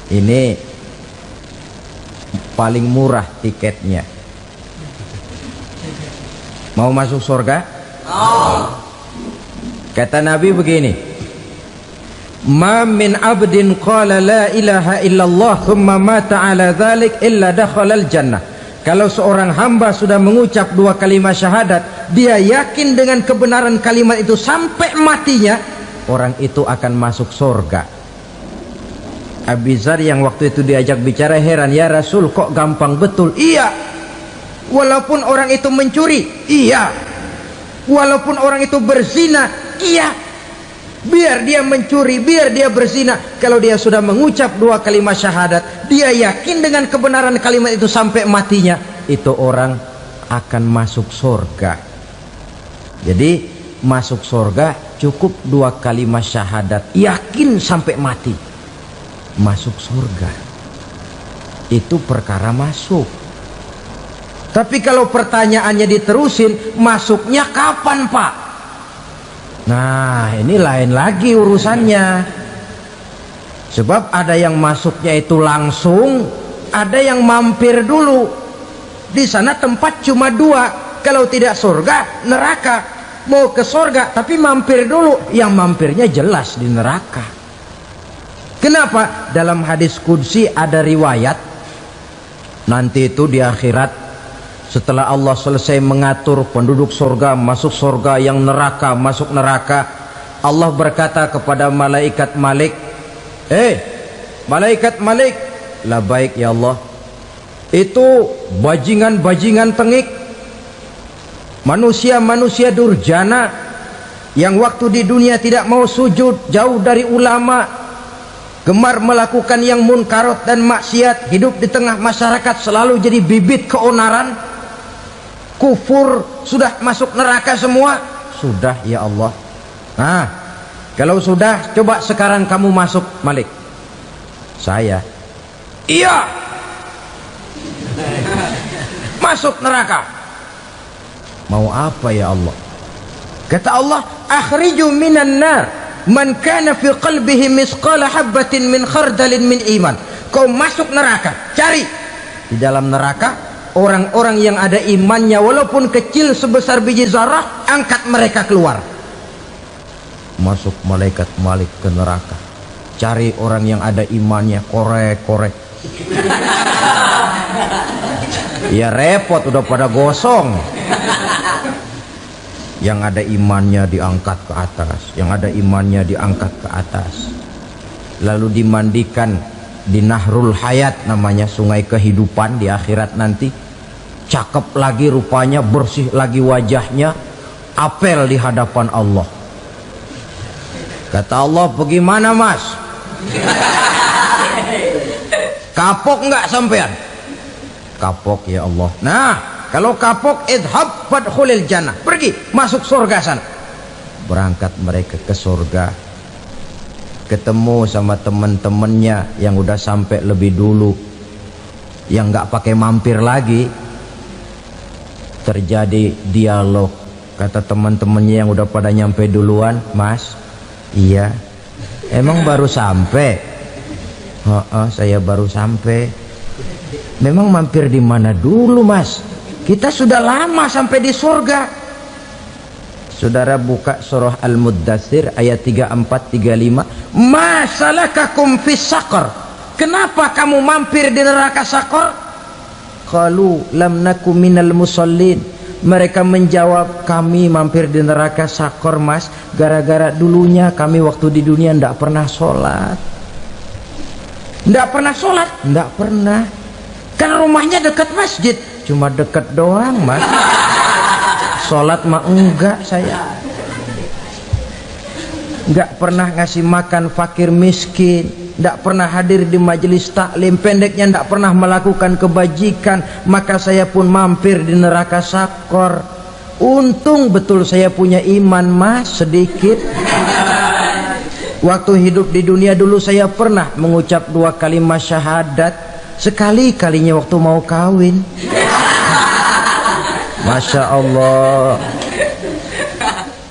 D: Ini paling murah tiketnya. Mau masuk sorga? Kata Nabi begini, ma min abdin qala la ilaha illallah thumma mata ala dhalik illa dakhalal jannah. Kalau seorang hamba sudah mengucap dua kalimat syahadat, dia yakin dengan kebenaran kalimat itu sampai matinya, orang itu akan masuk surga. Abi Dzar yang waktu itu diajak bicara heran, ya Rasul kok gampang betul? Iya, walaupun orang itu mencuri, iya, walaupun orang itu berzina, iya, biar dia mencuri, biar dia berzina, kalau dia sudah mengucap dua kalimat syahadat, dia yakin dengan kebenaran kalimat itu sampai matinya, itu orang akan masuk surga. Jadi masuk surga cukup dua kalimat syahadat, yakin sampai mati, masuk surga. Itu perkara masuk. Tapi kalau pertanyaannya diterusin, masuknya kapan, Pak? Nah, ini lain lagi urusannya. Sebab ada yang masuknya itu langsung, ada yang mampir dulu. Di sana tempat cuma dua, kalau tidak surga, neraka. Mau ke surga tapi mampir dulu, yang mampirnya jelas di neraka. Kenapa? Dalam hadis qudsi ada riwayat, nanti itu di akhirat, setelah Allah selesai mengatur penduduk surga masuk surga, yang neraka masuk neraka, Allah berkata kepada malaikat Malik, malaikat Malik, labaik ya Allah, itu bajingan-bajingan tengik, manusia-manusia durjana yang waktu di dunia tidak mau sujud, jauh dari ulama, gemar melakukan yang munkarat dan maksiat, hidup di tengah masyarakat selalu jadi bibit keonaran, kufur, sudah masuk neraka semua. Sudah ya Allah. Nah, kalau sudah, coba sekarang kamu masuk, Malik. Saya, iya, masuk neraka. Mau apa ya Allah? Kata Allah, akhriju minan nar man kana fi qalbihi misqala habatin min khardalin min iman. Kau masuk neraka, cari di dalam neraka orang-orang yang ada imannya walaupun kecil sebesar biji zarah, angkat mereka keluar. Masuk malaikat Malik ke neraka, cari orang yang ada imannya, korek-korek. Ya repot, udah pada gosong. Yang ada imannya diangkat ke atas, yang ada imannya diangkat ke atas, lalu dimandikan di Nahrul Hayat, namanya sungai kehidupan di akhirat nanti. Cakep lagi rupanya, bersih lagi wajahnya, apel di hadapan Allah. Kata Allah, bagaimana mas? Kapok nggak sampean? Kapok ya Allah. Nah, kalau kapok, idhab fadkhulil jannah, pergi masuk surga sana. Berangkat mereka ke surga, ketemu sama teman-temannya yang udah sampai lebih dulu, yang nggak pakai mampir lagi. Terjadi dialog. Kata teman-temannya yang udah pada nyampe duluan, mas, iya, emang baru sampai? Saya baru sampai. Memang mampir di mana dulu mas? Kita sudah lama sampai di surga. Saudara buka surah Al-Muddatsir ayat 34-35. Ma salakakum fis saqar? Kenapa kamu mampir di neraka Saqar? Qalu lam naku minal musallin. Mereka menjawab, kami mampir di neraka Saqar mas, gara-gara dulunya kami waktu di dunia ndak pernah sholat. Ndak pernah sholat? Ndak pernah. Kan rumahnya dekat masjid, cuma dekat doang mas. Sholat mah enggak saya. Nggak pernah ngasih makan fakir miskin, nggak pernah hadir di majelis taklim, pendeknya nggak pernah melakukan kebajikan, maka saya pun mampir di neraka Saqar. Untung betul saya punya iman mas sedikit. Waktu hidup di dunia dulu saya pernah mengucap 2 kalimat syahadat, sekali-kalinya waktu mau kawin. Masya Allah.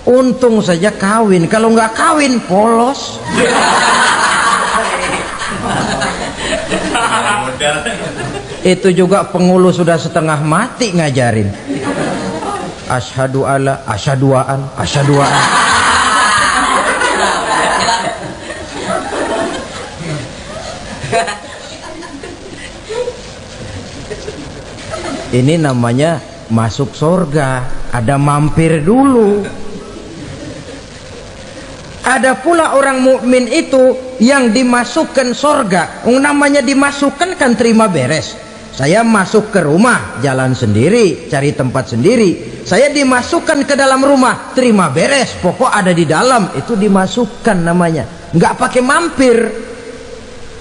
D: Untung saja kawin, kalau nggak kawin polos. Itu juga penghulu sudah setengah mati ngajarin. Asyhadu alla, asyaduaan, asyaduaan. Ini namanya masuk surga, ada mampir dulu. Ada pula orang mukmin itu yang dimasukkan surga. Namanya dimasukkan kan terima beres. Saya masuk ke rumah, jalan sendiri, cari tempat sendiri. Saya dimasukkan ke dalam rumah, terima beres, pokok ada di dalam, itu dimasukkan namanya. Nggak pakai mampir.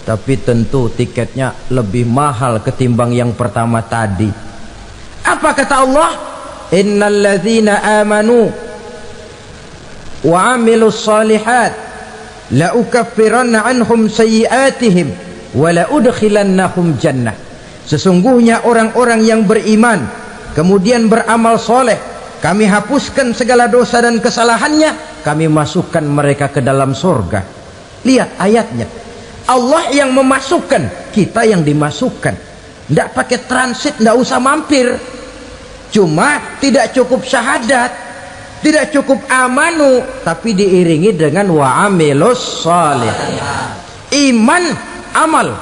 D: Tapi tentu tiketnya lebih mahal ketimbang yang pertama tadi. Apa kata Allah? Innal ladzina amanu wa amilus salihat la ukaffiranna anhum sayyi'atihim wa la udkhilannahum jannah. Sesungguhnya orang-orang yang beriman kemudian beramal soleh, kami hapuskan segala dosa dan kesalahannya, kami masukkan mereka ke dalam surga. Lihat ayatnya, Allah yang memasukkan, kita yang dimasukkan. Tidak pakai transit, tidak usah mampir. Cuma tidak cukup syahadat, tidak cukup amanu, tapi diiringi dengan wa amilus salih. Iman, amal.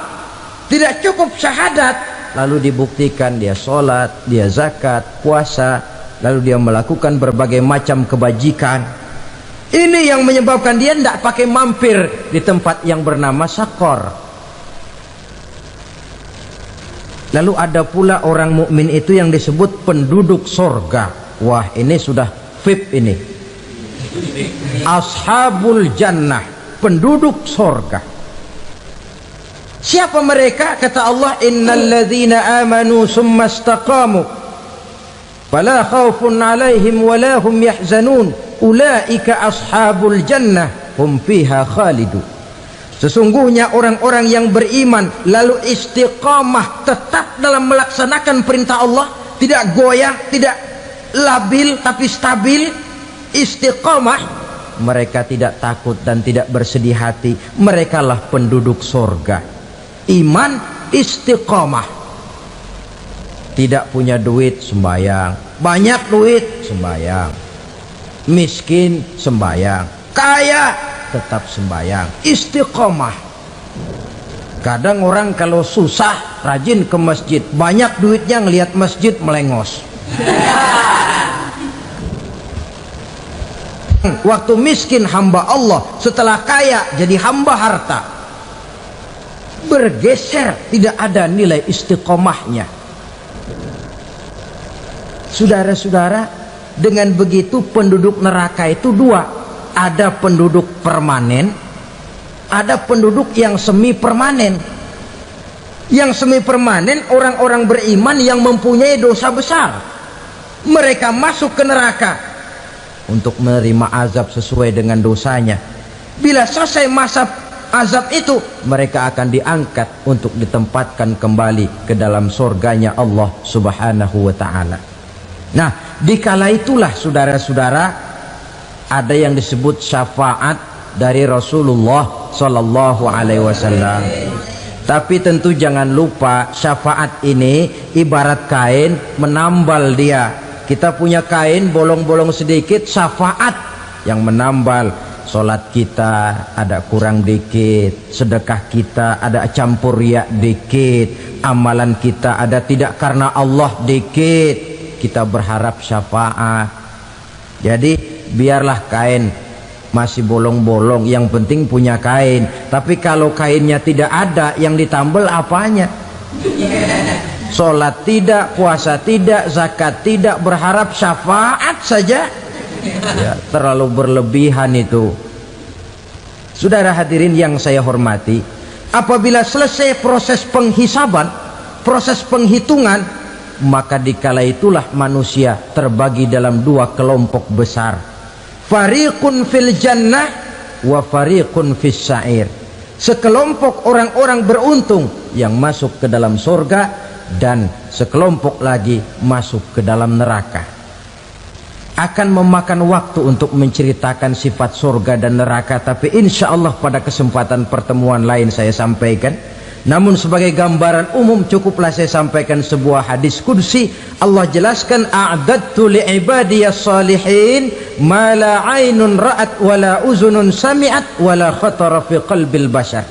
D: Tidak cukup syahadat, lalu dibuktikan dia sholat, dia zakat, puasa, lalu dia melakukan berbagai macam kebajikan. Ini yang menyebabkan dia tidak pakai mampir di tempat yang bernama sakor. Lalu ada pula orang mukmin itu yang disebut penduduk sorga. Wah, ini sudah VIP ini. Ashabul jannah, penduduk sorga. Siapa mereka? Kata Allah, innal ladzina amanu summa istaqamu fala khaufun alaihim wala hum yahzanun ulaika ashabul jannah hum fiha khalidun. Sesungguhnya orang-orang yang beriman lalu istiqamah, tetap dalam melaksanakan perintah Allah, tidak goyah, tidak labil tapi stabil, istiqamah, mereka tidak takut dan tidak bersedih hati. Merekalah penduduk surga. Iman, istiqamah. Tidak punya duit, sembayang. Banyak duit, sembayang. Miskin, sembayang. Kaya, tetap sembayang. Istiqamah. Kadang orang kalau susah rajin ke masjid, banyak duitnya ngelihat masjid melengos. Waktu miskin hamba Allah, setelah kaya jadi hamba harta. Bergeser, tidak ada nilai istiqomahnya. Saudara-saudara, dengan begitu penduduk neraka itu dua. Ada penduduk permanen, ada penduduk yang semi permanen. Yang semi permanen orang-orang beriman yang mempunyai dosa besar. Mereka masuk ke neraka untuk menerima azab sesuai dengan dosanya. Bila selesai masa azab itu, mereka akan diangkat untuk ditempatkan kembali ke dalam surganya Allah Subhanahu wa ta'ala. Nah, dikala itulah saudara-saudara, ada yang disebut syafaat dari Rasulullah Sallallahu Alaihi Wasallam. Tapi tentu jangan lupa, syafaat ini ibarat kain menambal dia. Kita punya kain bolong-bolong sedikit, syafaat yang menambal. Solat kita ada kurang dikit, sedekah kita ada campur riak dikit, amalan kita ada tidak karena Allah dikit, kita berharap syafaat. Jadi biarlah kain masih bolong-bolong, yang penting punya kain. Tapi kalau kainnya tidak ada, yang ditambal apanya? Solat tidak, puasa tidak, zakat tidak, berharap syafaat saja. Ya, terlalu berlebihan itu. Saudara hadirin yang saya hormati, apabila selesai proses penghisaban, proses penghitungan, maka dikala itulah manusia terbagi dalam dua kelompok besar. Fariqun fil jannah wa fariqun fis sa'ir. Sekelompok orang-orang beruntung yang masuk ke dalam surga, dan sekelompok lagi masuk ke dalam neraka. Akan memakan waktu untuk menceritakan sifat surga dan neraka, tapi insya Allah pada kesempatan pertemuan lain saya sampaikan. Namun sebagai gambaran umum cukuplah saya sampaikan sebuah hadis qudsi. Allah jelaskan, a'dadtu li'ibadiyas salihin ma la aynun ra'at wa la uzunun sami'at wa la khatara fi qalbil bashar.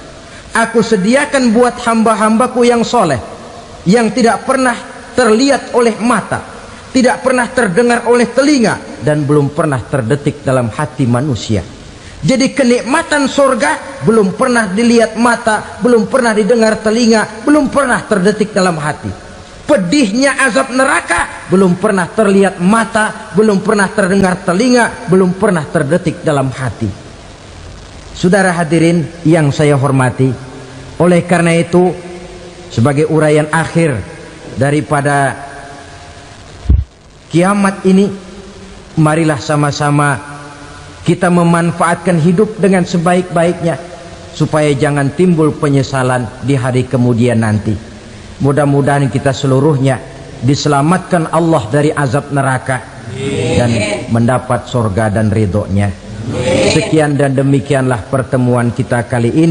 D: Aku sediakan buat hamba-hambaku yang soleh, yang tidak pernah terlihat oleh mata, tidak pernah terdengar oleh telinga, dan belum pernah terdetik dalam hati manusia. Jadi kenikmatan surga belum pernah dilihat mata, belum pernah didengar telinga, belum pernah terdetik dalam hati. Pedihnya azab neraka belum pernah terlihat mata, belum pernah terdengar telinga, belum pernah terdetik dalam hati. Saudara hadirin yang saya hormati, oleh karena itu sebagai uraian akhir daripada kiamat ini, marilah sama-sama kita memanfaatkan hidup dengan sebaik-baiknya supaya jangan timbul penyesalan di hari kemudian nanti. Mudah-mudahan kita seluruhnya diselamatkan Allah dari azab neraka dan mendapat surga dan ridhonya. Sekian dan demikianlah pertemuan kita kali ini.